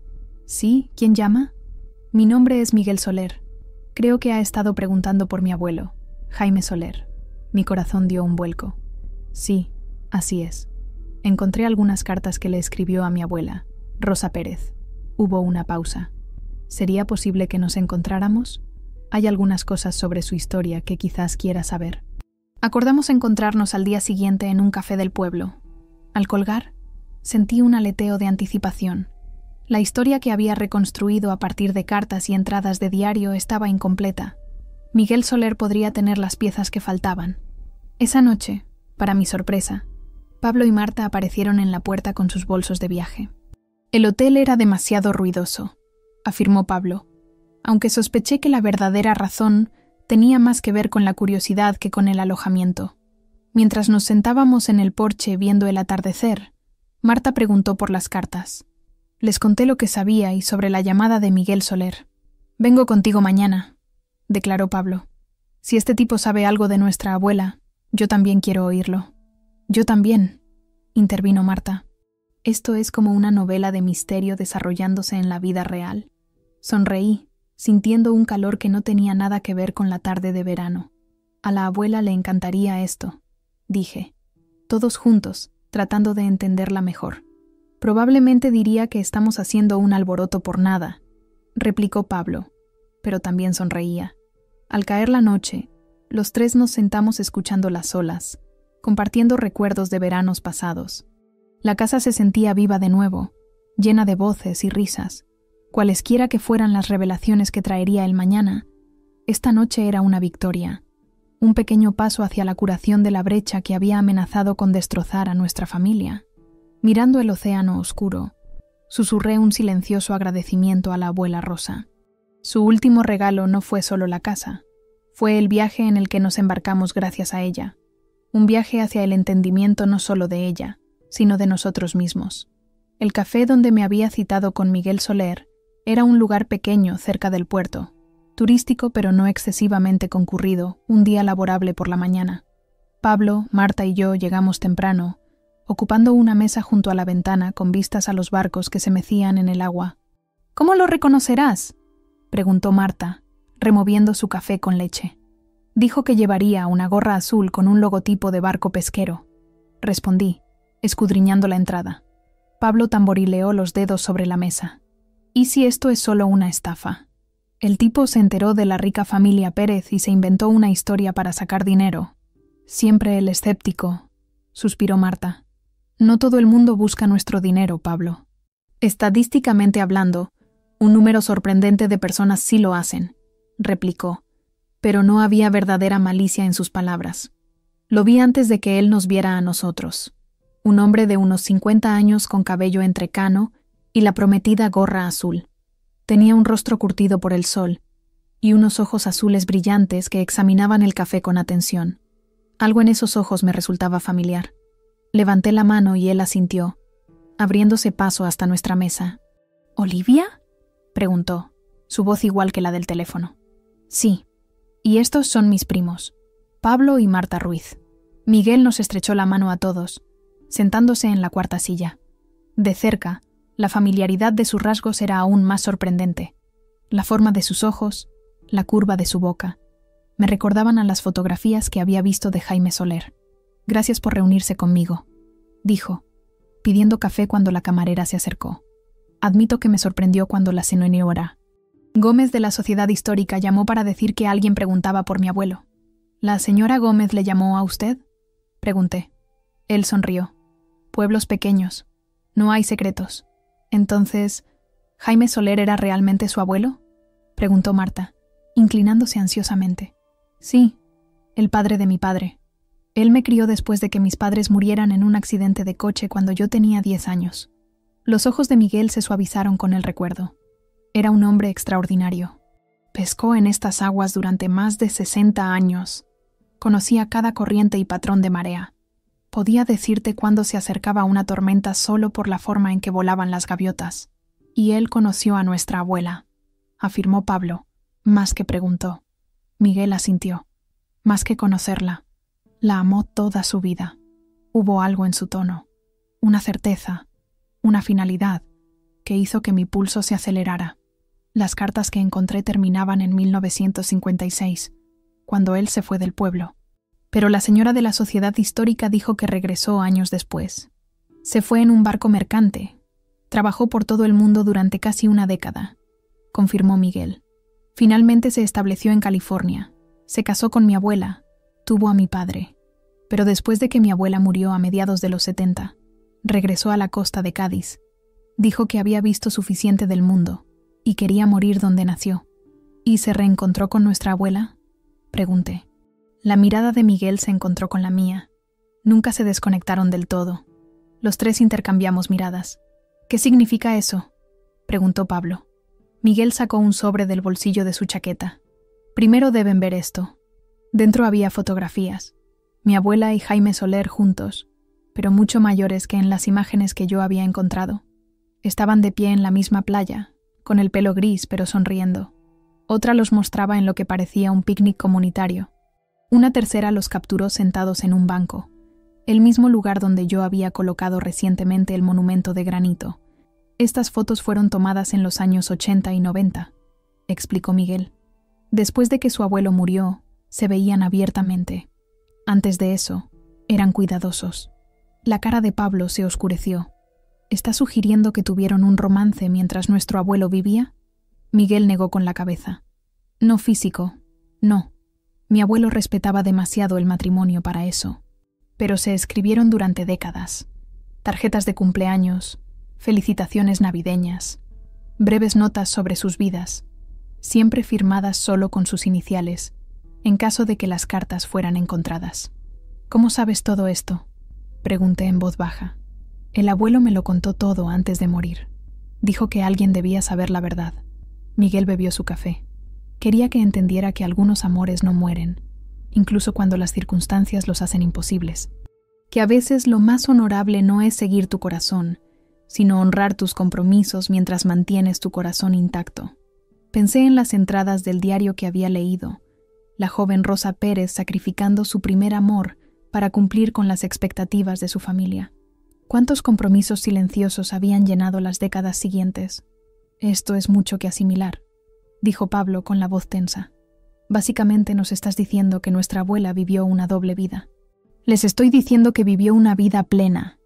¿Sí? ¿Quién llama? Mi nombre es Miguel Soler. Creo que ha estado preguntando por mi abuelo, Jaime Soler. Mi corazón dio un vuelco. Sí, así es. Encontré algunas cartas que le escribió a mi abuela, Rosa Pérez. Hubo una pausa. ¿Sería posible que nos encontráramos? Hay algunas cosas sobre su historia que quizás quiera saber. Acordamos encontrarnos al día siguiente en un café del pueblo. Al colgar, sentí un aleteo de anticipación. La historia que había reconstruido a partir de cartas y entradas de diario estaba incompleta. Miguel Soler podría tener las piezas que faltaban. Esa noche, para mi sorpresa, Pablo y Marta aparecieron en la puerta con sus bolsos de viaje. El hotel era demasiado ruidoso, afirmó Pablo, aunque sospeché que la verdadera razón tenía más que ver con la curiosidad que con el alojamiento. Mientras nos sentábamos en el porche viendo el atardecer, Marta preguntó por las cartas. Les conté lo que sabía y sobre la llamada de Miguel Soler. «Vengo contigo mañana», declaró Pablo. «Si este tipo sabe algo de nuestra abuela, yo también quiero oírlo». «Yo también», intervino Marta. «Esto es como una novela de misterio desarrollándose en la vida real». Sonreí, sintiendo un calor que no tenía nada que ver con la tarde de verano. «A la abuela le encantaría esto», dije. Todos juntos, tratando de entenderla mejor. «Probablemente diría que estamos haciendo un alboroto por nada», replicó Pablo, pero también sonreía. Al caer la noche, los tres nos sentamos escuchando las olas, compartiendo recuerdos de veranos pasados. La casa se sentía viva de nuevo, llena de voces y risas. Cualesquiera que fueran las revelaciones que traería el mañana, esta noche era una victoria, un pequeño paso hacia la curación de la brecha que había amenazado con destrozar a nuestra familia. Mirando el océano oscuro, susurré un silencioso agradecimiento a la abuela Rosa. Su último regalo no fue solo la casa, fue el viaje en el que nos embarcamos gracias a ella, un viaje hacia el entendimiento no solo de ella, sino de nosotros mismos. El café donde me había citado con Miguel Soler era un lugar pequeño cerca del puerto, turístico pero no excesivamente concurrido, un día laborable por la mañana. Pablo, Marta y yo llegamos temprano, ocupando una mesa junto a la ventana con vistas a los barcos que se mecían en el agua. «¿Cómo lo reconocerás?», preguntó Marta, removiendo su café con leche. «Dijo que llevaría una gorra azul con un logotipo de barco pesquero», respondí, escudriñando la entrada. Pablo tamborileó los dedos sobre la mesa. «¿Y si esto es solo una estafa? El tipo se enteró de la rica familia Pérez y se inventó una historia para sacar dinero». «Siempre el escéptico», suspiró Marta. «No todo el mundo busca nuestro dinero, Pablo. Estadísticamente hablando, un número sorprendente de personas sí lo hacen», replicó, pero no había verdadera malicia en sus palabras. Lo vi antes de que él nos viera a nosotros. Un hombre de unos 50 años con cabello entrecano y la prometida gorra azul. Tenía un rostro curtido por el sol y unos ojos azules brillantes que examinaban el café con atención. Algo en esos ojos me resultaba familiar. Levanté la mano y él asintió, abriéndose paso hasta nuestra mesa. «¿Olivia?», preguntó, su voz igual que la del teléfono. «Sí, y estos son mis primos, Pablo y Marta Ruiz». Miguel nos estrechó la mano a todos, sentándose en la cuarta silla. De cerca, la familiaridad de sus rasgos era aún más sorprendente. La forma de sus ojos, la curva de su boca, me recordaban a las fotografías que había visto de Jaime Soler. «Gracias por reunirse conmigo», dijo, pidiendo café cuando la camarera se acercó. Admito que me sorprendió cuando la señora Gómez de la Sociedad Histórica llamó para decir que alguien preguntaba por mi abuelo. «¿La señora Gómez le llamó a usted?», pregunté. Él sonrió. «Pueblos pequeños. No hay secretos. Entonces, ¿Jaime Soler era realmente su abuelo?», preguntó Marta, inclinándose ansiosamente. «Sí, el padre de mi padre. Él me crió después de que mis padres murieran en un accidente de coche cuando yo tenía 10 años. Los ojos de Miguel se suavizaron con el recuerdo. Era un hombre extraordinario. Pescó en estas aguas durante más de 60 años. Conocía cada corriente y patrón de marea. Podía decirte cuándo se acercaba una tormenta solo por la forma en que volaban las gaviotas. Y él conoció a nuestra abuela», afirmó Pablo, más que preguntó. Miguel asintió. «Más que conocerla. La amó toda su vida. Hubo algo en su tono, una certeza, una finalidad, que hizo que mi pulso se acelerara. Las cartas que encontré terminaban en 1956, cuando él se fue del pueblo. Pero la señora de la Sociedad Histórica dijo que regresó años después. Se fue en un barco mercante. Trabajó por todo el mundo durante casi una década», confirmó Miguel. «Finalmente se estableció en California. Se casó con mi abuela. Tuvo a mi padre, pero después de que mi abuela murió a mediados de los 70, regresó a la costa de Cádiz. Dijo que había visto suficiente del mundo y quería morir donde nació. ¿Y se reencontró con nuestra abuela?, pregunté. La mirada de Miguel se encontró con la mía. Nunca se desconectaron del todo. Los tres intercambiamos miradas. ¿Qué significa eso?, preguntó Pablo. Miguel sacó un sobre del bolsillo de su chaqueta. Primero deben ver esto. Dentro había fotografías. Mi abuela y Jaime Soler juntos, pero mucho mayores que en las imágenes que yo había encontrado. Estaban de pie en la misma playa, con el pelo gris pero sonriendo. Otra los mostraba en lo que parecía un picnic comunitario. Una tercera los capturó sentados en un banco, el mismo lugar donde yo había colocado recientemente el monumento de granito. Estas fotos fueron tomadas en los años 80 y 90, explicó Miguel. Después de que su abuelo murió, se veían abiertamente. Antes de eso, eran cuidadosos. La cara de Pablo se oscureció. ¿Está sugiriendo que tuvieron un romance mientras nuestro abuelo vivía? Miguel negó con la cabeza. No físico, no. Mi abuelo respetaba demasiado el matrimonio para eso. Pero se escribieron durante décadas. Tarjetas de cumpleaños, felicitaciones navideñas, breves notas sobre sus vidas, siempre firmadas solo con sus iniciales, en caso de que las cartas fueran encontradas. ¿Cómo sabes todo esto?, pregunté en voz baja. El abuelo me lo contó todo antes de morir. Dijo que alguien debía saber la verdad. Miguel bebió su café. Quería que entendiera que algunos amores no mueren, incluso cuando las circunstancias los hacen imposibles. Que a veces lo más honorable no es seguir tu corazón, sino honrar tus compromisos mientras mantienes tu corazón intacto. Pensé en las entradas del diario que había leído, la joven Rosa Pérez sacrificando su primer amor para cumplir con las expectativas de su familia. ¿Cuántos compromisos silenciosos habían llenado las décadas siguientes? Esto es mucho que asimilar, dijo Pablo con la voz tensa. Básicamente nos estás diciendo que nuestra abuela vivió una doble vida. Les estoy diciendo que vivió una vida plena,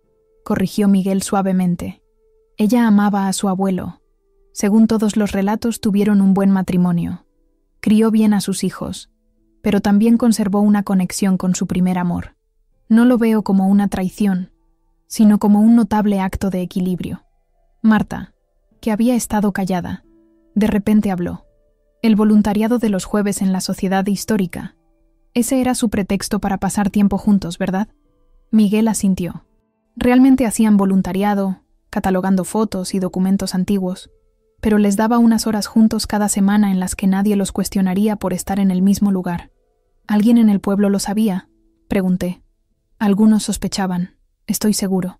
corrigió Miguel suavemente. Ella amaba a su abuelo. Según todos los relatos, tuvieron un buen matrimonio. Crió bien a sus hijos, pero también conservó una conexión con su primer amor. No lo veo como una traición, sino como un notable acto de equilibrio. Marta, que había estado callada, de repente habló. El voluntariado de los jueves en la sociedad histórica. Ese era su pretexto para pasar tiempo juntos, ¿verdad? Miguel asintió. Realmente hacían voluntariado, catalogando fotos y documentos antiguos, pero les daba unas horas juntos cada semana en las que nadie los cuestionaría por estar en el mismo lugar. ¿Alguien en el pueblo lo sabía?, pregunté. Algunos sospechaban, estoy seguro,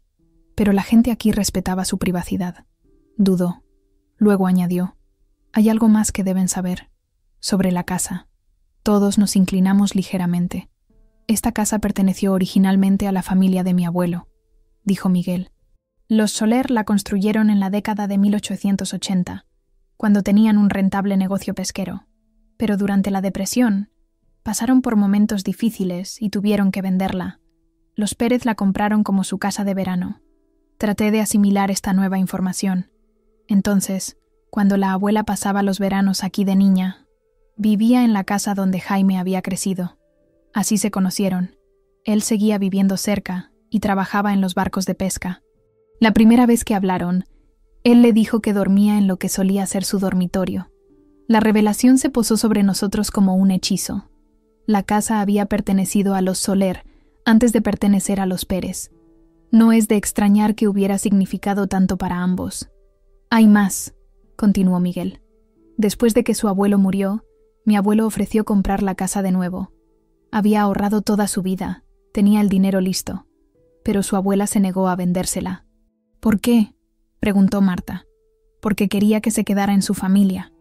pero la gente aquí respetaba su privacidad. Dudó. Luego añadió. Hay algo más que deben saber. Sobre la casa. Todos nos inclinamos ligeramente. Esta casa perteneció originalmente a la familia de mi abuelo, dijo Miguel. Los Soler la construyeron en la década de 1880, cuando tenían un rentable negocio pesquero. Pero durante la depresión, pasaron por momentos difíciles y tuvieron que venderla. Los Pérez la compraron como su casa de verano. Traté de asimilar esta nueva información. Entonces, cuando la abuela pasaba los veranos aquí de niña, vivía en la casa donde Jaime había crecido. Así se conocieron. Él seguía viviendo cerca y trabajaba en los barcos de pesca. La primera vez que hablaron, él le dijo que dormía en lo que solía ser su dormitorio. La revelación se posó sobre nosotros como un hechizo. La casa había pertenecido a los Soler antes de pertenecer a los Pérez. No es de extrañar que hubiera significado tanto para ambos. Hay más, continuó Miguel. Después de que su abuelo murió, mi abuelo ofreció comprar la casa de nuevo. Había ahorrado toda su vida, tenía el dinero listo, pero su abuela se negó a vendérsela. ¿Por qué?, preguntó Marta. Porque quería que se quedara en su familia.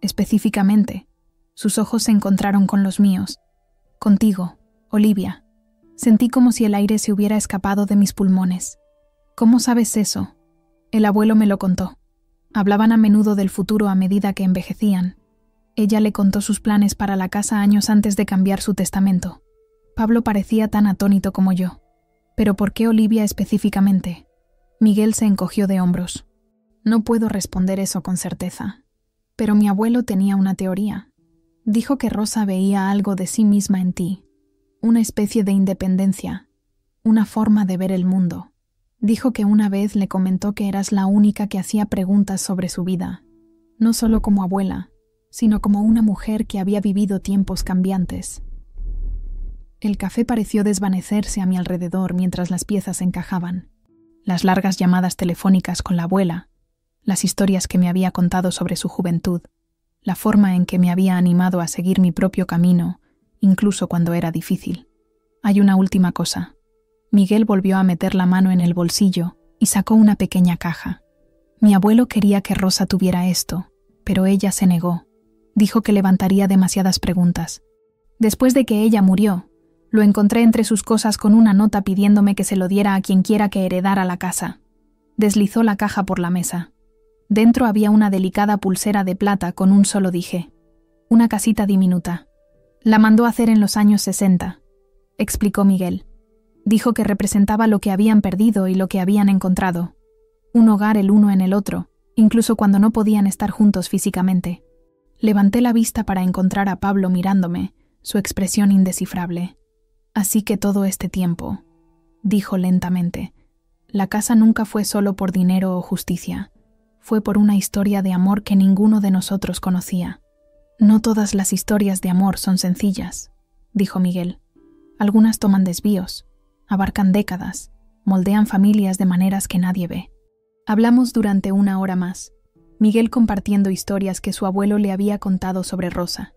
Específicamente, sus ojos se encontraron con los míos. Contigo, Olivia. Sentí como si el aire se hubiera escapado de mis pulmones. ¿Cómo sabes eso? El abuelo me lo contó. Hablaban a menudo del futuro a medida que envejecían. Ella le contó sus planes para la casa años antes de cambiar su testamento. Pablo parecía tan atónito como yo. ¿Pero por qué Olivia específicamente? Miguel se encogió de hombros. No puedo responder eso con certeza. Pero mi abuelo tenía una teoría. Dijo que Rosa veía algo de sí misma en ti. Una especie de independencia. Una forma de ver el mundo. Dijo que una vez le comentó que eras la única que hacía preguntas sobre su vida, no solo como abuela, sino como una mujer que había vivido tiempos cambiantes. El café pareció desvanecerse a mi alrededor mientras las piezas encajaban. Las largas llamadas telefónicas con la abuela, las historias que me había contado sobre su juventud, la forma en que me había animado a seguir mi propio camino, incluso cuando era difícil. Hay una última cosa. Miguel volvió a meter la mano en el bolsillo y sacó una pequeña caja. Mi abuelo quería que Rosa tuviera esto, pero ella se negó. Dijo que levantaría demasiadas preguntas. Después de que ella murió, lo encontré entre sus cosas con una nota pidiéndome que se lo diera a quien quiera que heredara la casa. Deslizó la caja por la mesa. Dentro había una delicada pulsera de plata con un solo dije. Una casita diminuta. La mandó hacer en los años 60, explicó Miguel. Dijo que representaba lo que habían perdido y lo que habían encontrado. Un hogar el uno en el otro, incluso cuando no podían estar juntos físicamente. Levanté la vista para encontrar a Pablo mirándome, su expresión indescifrable. Así que todo este tiempo, dijo lentamente, la casa nunca fue solo por dinero o justicia. Fue por una historia de amor que ninguno de nosotros conocía. No todas las historias de amor son sencillas, dijo Miguel. Algunas toman desvíos, abarcan décadas, moldean familias de maneras que nadie ve. Hablamos durante 1 hora más, Miguel compartiendo historias que su abuelo le había contado sobre Rosa,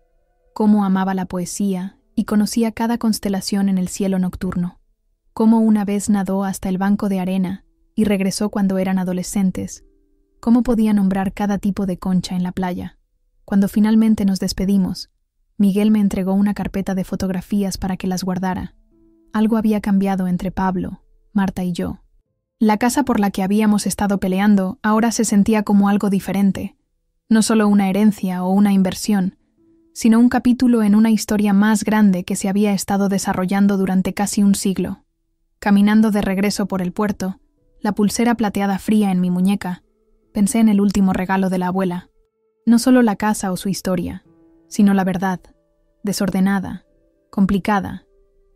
cómo amaba la poesía y conocía cada constelación en el cielo nocturno, cómo una vez nadó hasta el banco de arena y regresó cuando eran adolescentes, cómo podía nombrar cada tipo de concha en la playa. Cuando finalmente nos despedimos, Miguel me entregó una carpeta de fotografías para que las guardara. Algo había cambiado entre Pablo, Marta y yo. La casa por la que habíamos estado peleando ahora se sentía como algo diferente. No solo una herencia o una inversión, sino un capítulo en una historia más grande que se había estado desarrollando durante casi un siglo. Caminando de regreso por el puerto, la pulsera plateada fría en mi muñeca, pensé en el último regalo de la abuela. No solo la casa o su historia, sino la verdad, desordenada, complicada,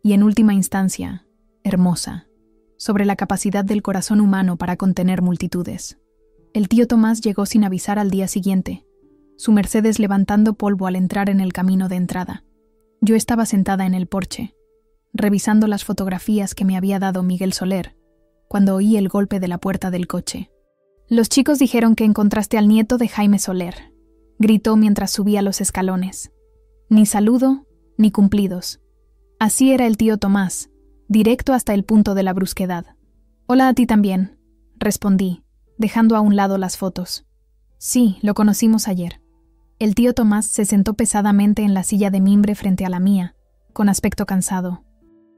y en última instancia, hermosa, sobre la capacidad del corazón humano para contener multitudes. El tío Tomás llegó sin avisar al día siguiente, su Mercedes levantando polvo al entrar en el camino de entrada. Yo estaba sentada en el porche, revisando las fotografías que me había dado Miguel Soler, cuando oí el golpe de la puerta del coche. «Los chicos dijeron que encontraste al nieto de Jaime Soler», gritó mientras subía los escalones. Ni saludo, ni cumplidos. Así era el tío Tomás, directo hasta el punto de la brusquedad. «Hola a ti también», respondí, dejando a un lado las fotos. «Sí, lo conocimos ayer». El tío Tomás se sentó pesadamente en la silla de mimbre frente a la mía, con aspecto cansado.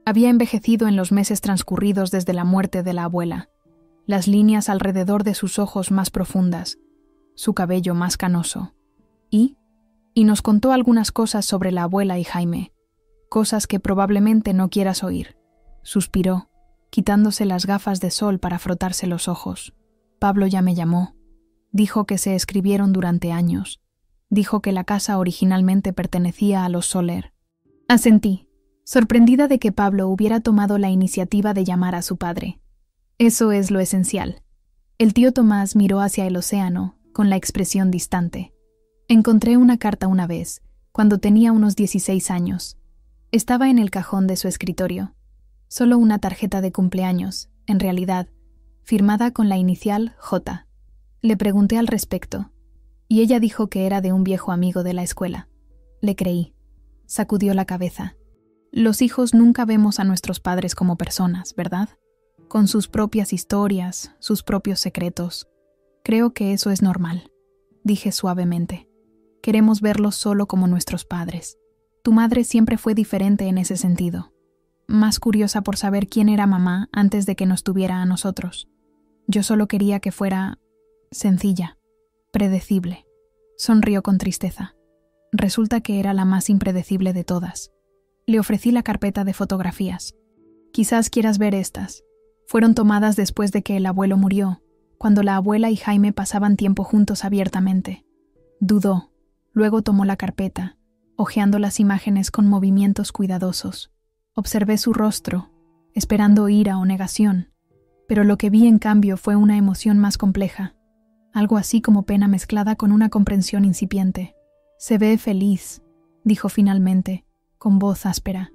Había envejecido en los meses transcurridos desde la muerte de la abuela. Las líneas alrededor de sus ojos más profundas, su cabello más canoso. Y nos contó algunas cosas sobre la abuela y Jaime, cosas que probablemente no quieras oír. Suspiró, quitándose las gafas de sol para frotarse los ojos. Pablo ya me llamó. Dijo que se escribieron durante años. Dijo que la casa originalmente pertenecía a los Soler. Asentí, sorprendida de que Pablo hubiera tomado la iniciativa de llamar a su padre. Eso es lo esencial. El tío Tomás miró hacia el océano, con la expresión distante. Encontré una carta una vez, cuando tenía unos 16 años. Estaba en el cajón de su escritorio. Solo una tarjeta de cumpleaños, en realidad, firmada con la inicial J. Le pregunté al respecto, y ella dijo que era de un viejo amigo de la escuela. Le creí. Sacudió la cabeza. Los hijos nunca vemos a nuestros padres como personas, ¿verdad? Con sus propias historias, sus propios secretos. Creo que eso es normal, dije suavemente. Queremos verlos solo como nuestros padres. Tu madre siempre fue diferente en ese sentido. Más curiosa por saber quién era mamá antes de que nos tuviera a nosotros. Yo solo quería que fuera sencilla, predecible. Sonrió con tristeza. Resulta que era la más impredecible de todas. Le ofrecí la carpeta de fotografías. Quizás quieras ver estas. Fueron tomadas después de que el abuelo murió, cuando la abuela y Jaime pasaban tiempo juntos abiertamente. Dudó, luego tomó la carpeta, hojeando las imágenes con movimientos cuidadosos. Observé su rostro, esperando ira o negación, Pero lo que vi en cambio fue una emoción más compleja, algo así como pena mezclada con una comprensión incipiente. «Se ve feliz», dijo finalmente, con voz áspera.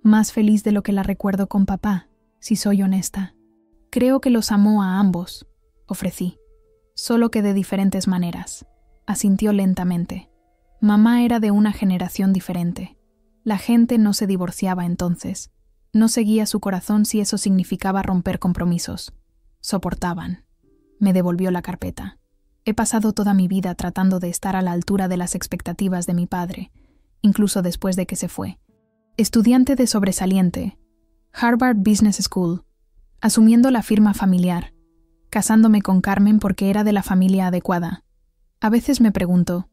«Más feliz de lo que la recuerdo con papá, si soy honesta». «Creo que los amó a ambos», ofrecí. «Solo que de diferentes maneras», asintió lentamente. «Mamá era de una generación diferente. La gente no se divorciaba entonces. No seguía su corazón si eso significaba romper compromisos. Soportaban». Me devolvió la carpeta. «He pasado toda mi vida tratando de estar a la altura de las expectativas de mi padre, incluso después de que se fue. Estudiante de sobresaliente, Harvard Business School, asumiendo la firma familiar, casándome con Carmen porque era de la familia adecuada. A veces me pregunto»,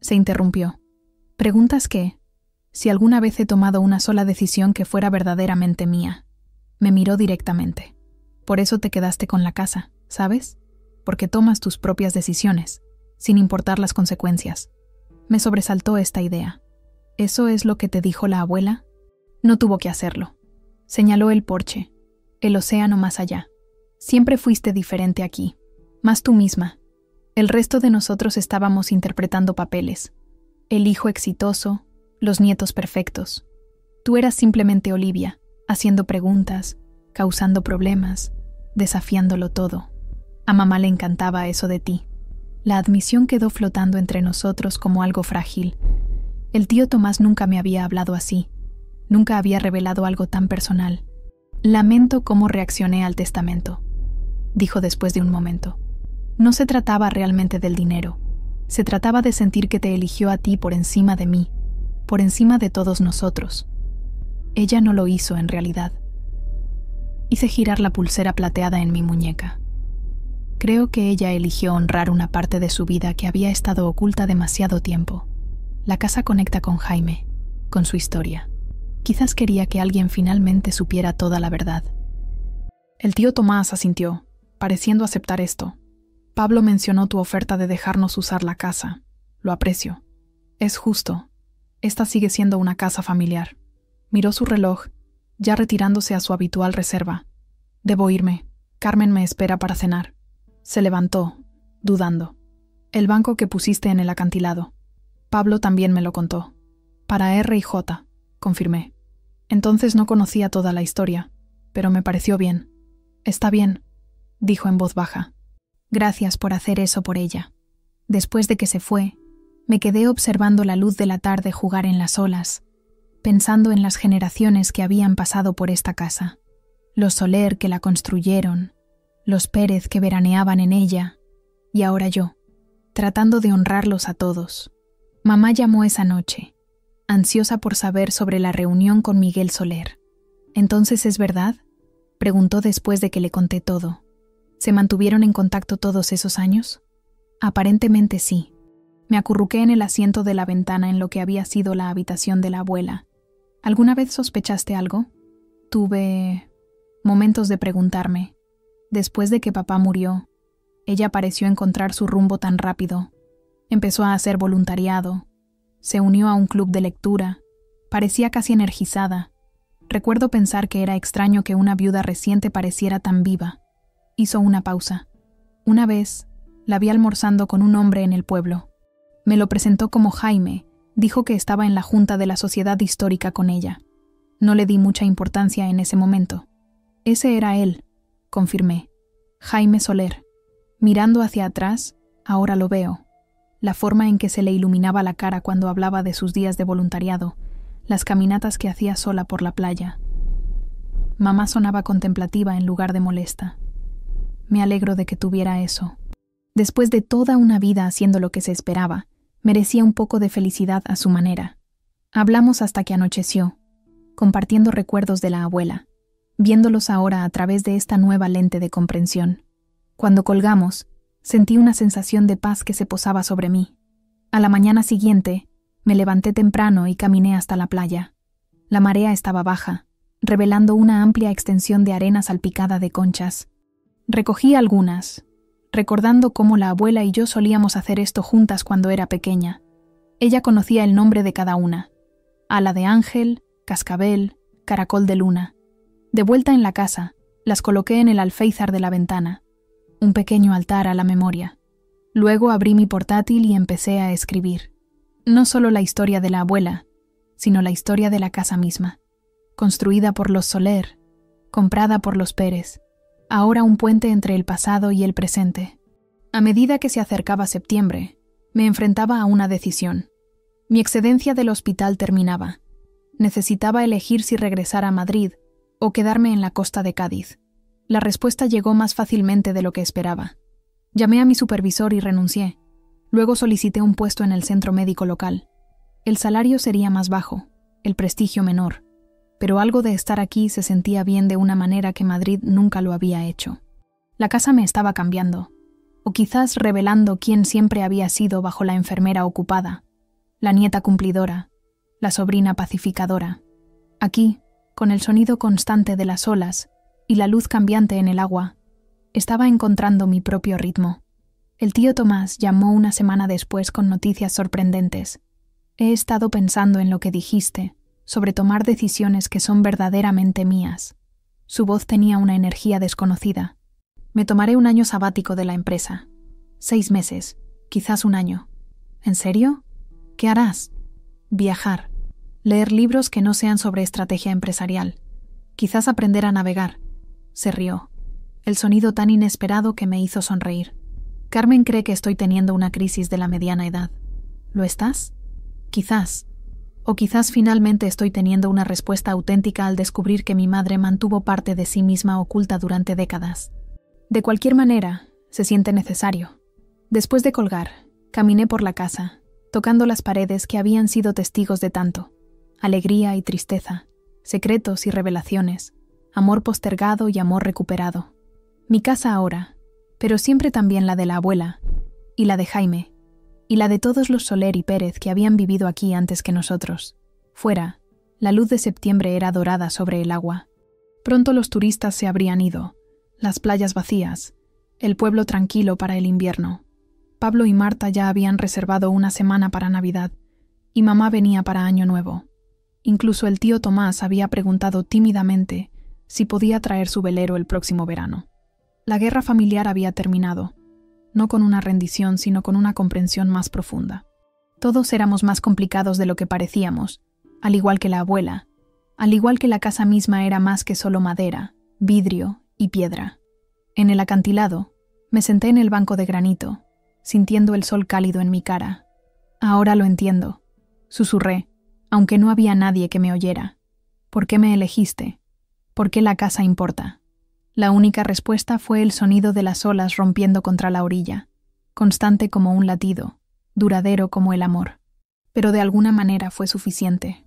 se interrumpió. «¿Preguntas qué? Si alguna vez he tomado una sola decisión que fuera verdaderamente mía». Me miró directamente. «Por eso te quedaste con la casa, ¿sabes? Porque tomas tus propias decisiones, sin importar las consecuencias». Me sobresaltó esta idea. «¿Eso es lo que te dijo la abuela?» «No tuvo que hacerlo». Señaló el porche, el océano más allá. «Siempre fuiste diferente aquí, más tú misma. El resto de nosotros estábamos interpretando papeles. El hijo exitoso, los nietos perfectos. Tú eras simplemente Olivia, haciendo preguntas, causando problemas, desafiándolo todo. A mamá le encantaba eso de ti». La admisión quedó flotando entre nosotros como algo frágil. El tío Tomás nunca me había hablado así. Nunca había revelado algo tan personal. «Lamento cómo reaccioné al testamento», dijo después de un momento. «No se trataba realmente del dinero. Se trataba de sentir que te eligió a ti por encima de mí, por encima de todos nosotros. Ella no lo hizo en realidad». Hice girar la pulsera plateada en mi muñeca. Creo que ella eligió honrar una parte de su vida que había estado oculta demasiado tiempo. La casa conecta con Jaime, con su historia. Quizás quería que alguien finalmente supiera toda la verdad. El tío Tomás asintió, pareciendo aceptar esto. «Pablo mencionó tu oferta de dejarnos usar la casa. Lo aprecio. Es justo. Esta sigue siendo una casa familiar». Miró su reloj, ya retirándose a su habitual reserva. «Debo irme. Carmen me espera para cenar». Se levantó, dudando. «El banco que pusiste en el acantilado. Pablo también me lo contó. Para R&J, confirmé. Entonces no conocía toda la historia, pero me pareció bien. «Está bien», dijo en voz baja. «Gracias por hacer eso por ella». Después de que se fue, me quedé observando la luz de la tarde jugar en las olas, pensando en las generaciones que habían pasado por esta casa, los Soler que la construyeron, los Pérez que veraneaban en ella, y ahora yo, tratando de honrarlos a todos. Mamá llamó esa noche, ansiosa por saber sobre la reunión con Miguel Soler. «¿Entonces es verdad?», preguntó después de que le conté todo. «¿Se mantuvieron en contacto todos esos años?». «Aparentemente sí». Me acurruqué en el asiento de la ventana en lo que había sido la habitación de la abuela. «¿Alguna vez sospechaste algo?». Tuve momentos de preguntarme. Después de que papá murió, ella pareció encontrar su rumbo tan rápido. Empezó a hacer voluntariado. Se unió a un club de lectura. Parecía casi energizada. Recuerdo pensar que era extraño que una viuda reciente pareciera tan viva. Hizo una pausa. Una vez, la vi almorzando con un hombre en el pueblo. Me lo presentó como Jaime. Dijo que estaba en la junta de la sociedad histórica con ella. No le di mucha importancia en ese momento. «Ese era él», confirmé. «Jaime Soler». Mirando hacia atrás, ahora lo veo. La forma en que se le iluminaba la cara cuando hablaba de sus días de voluntariado, las caminatas que hacía sola por la playa. Mamá sonaba contemplativa en lugar de molesta. Me alegro de que tuviera eso. Después de toda una vida haciendo lo que se esperaba, merecía un poco de felicidad a su manera. Hablamos hasta que anocheció, compartiendo recuerdos de la abuela, viéndolos ahora a través de esta nueva lente de comprensión. Cuando colgamos, sentí una sensación de paz que se posaba sobre mí. A la mañana siguiente, me levanté temprano y caminé hasta la playa. La marea estaba baja, revelando una amplia extensión de arena salpicada de conchas. Recogí algunas, recordando cómo la abuela y yo solíamos hacer esto juntas cuando era pequeña. Ella conocía el nombre de cada una: ala de ángel, cascabel, caracol de luna. De vuelta en la casa, Las coloqué en el alféizar de la ventana, un pequeño altar a la memoria. Luego abrí mi portátil y empecé a escribir. No solo la historia de la abuela, sino la historia de la casa misma. Construida por los Soler, comprada por los Pérez, ahora un puente entre el pasado y el presente. A medida que se acercaba septiembre, me enfrentaba a una decisión. Mi excedencia del hospital terminaba. Necesitaba elegir si regresar a Madrid o quedarme en la costa de Cádiz. La respuesta llegó más fácilmente de lo que esperaba. Llamé a mi supervisor y renuncié. Luego solicité un puesto en el centro médico local. El salario sería más bajo, el prestigio menor, pero algo de estar aquí se sentía bien de una manera que Madrid nunca lo había hecho. La casa me estaba cambiando, o quizás revelando quién siempre había sido bajo la enfermera ocupada, la nieta cumplidora, la sobrina pacificadora. Aquí, con el sonido constante de las olas y la luz cambiante en el agua, estaba encontrando mi propio ritmo. El tío Tomás llamó una semana después con noticias sorprendentes. He estado pensando en lo que dijiste, sobre tomar decisiones que son verdaderamente mías. Su voz tenía una energía desconocida. Me tomaré un año sabático de la empresa. 6 meses, quizás un año. ¿En serio? ¿Qué harás? Viajar. Leer libros que no sean sobre estrategia empresarial. Quizás aprender a navegar. Se rió. El sonido tan inesperado que me hizo sonreír. Carmen cree que estoy teniendo una crisis de la mediana edad. ¿Lo estás? Quizás. O quizás finalmente estoy teniendo una respuesta auténtica al descubrir que mi madre mantuvo parte de sí misma oculta durante décadas. De cualquier manera, se siente necesario. Después de colgar, caminé por la casa, tocando las paredes que habían sido testigos de tanto. Alegría y tristeza, secretos y revelaciones, amor postergado y amor recuperado. Mi casa ahora, pero siempre también la de la abuela, y la de Jaime, y la de todos los Soler y Pérez que habían vivido aquí antes que nosotros. Fuera, la luz de septiembre era dorada sobre el agua. Pronto los turistas se habrían ido, las playas vacías, el pueblo tranquilo para el invierno. Pablo y Marta ya habían reservado una semana para Navidad, y mamá venía para Año Nuevo. Incluso el tío Tomás había preguntado tímidamente si podía traer su velero el próximo verano. La guerra familiar había terminado, no con una rendición, sino con una comprensión más profunda. Todos éramos más complicados de lo que parecíamos, al igual que la abuela, al igual que la casa misma era más que solo madera, vidrio y piedra. En el acantilado, me senté en el banco de granito, sintiendo el sol cálido en mi cara. Ahora lo entiendo, susurré, aunque no había nadie que me oyera. ¿Por qué me elegiste? ¿Por qué la casa importa? La única respuesta fue el sonido de las olas rompiendo contra la orilla, constante como un latido, duradero como el amor. Pero de alguna manera fue suficiente.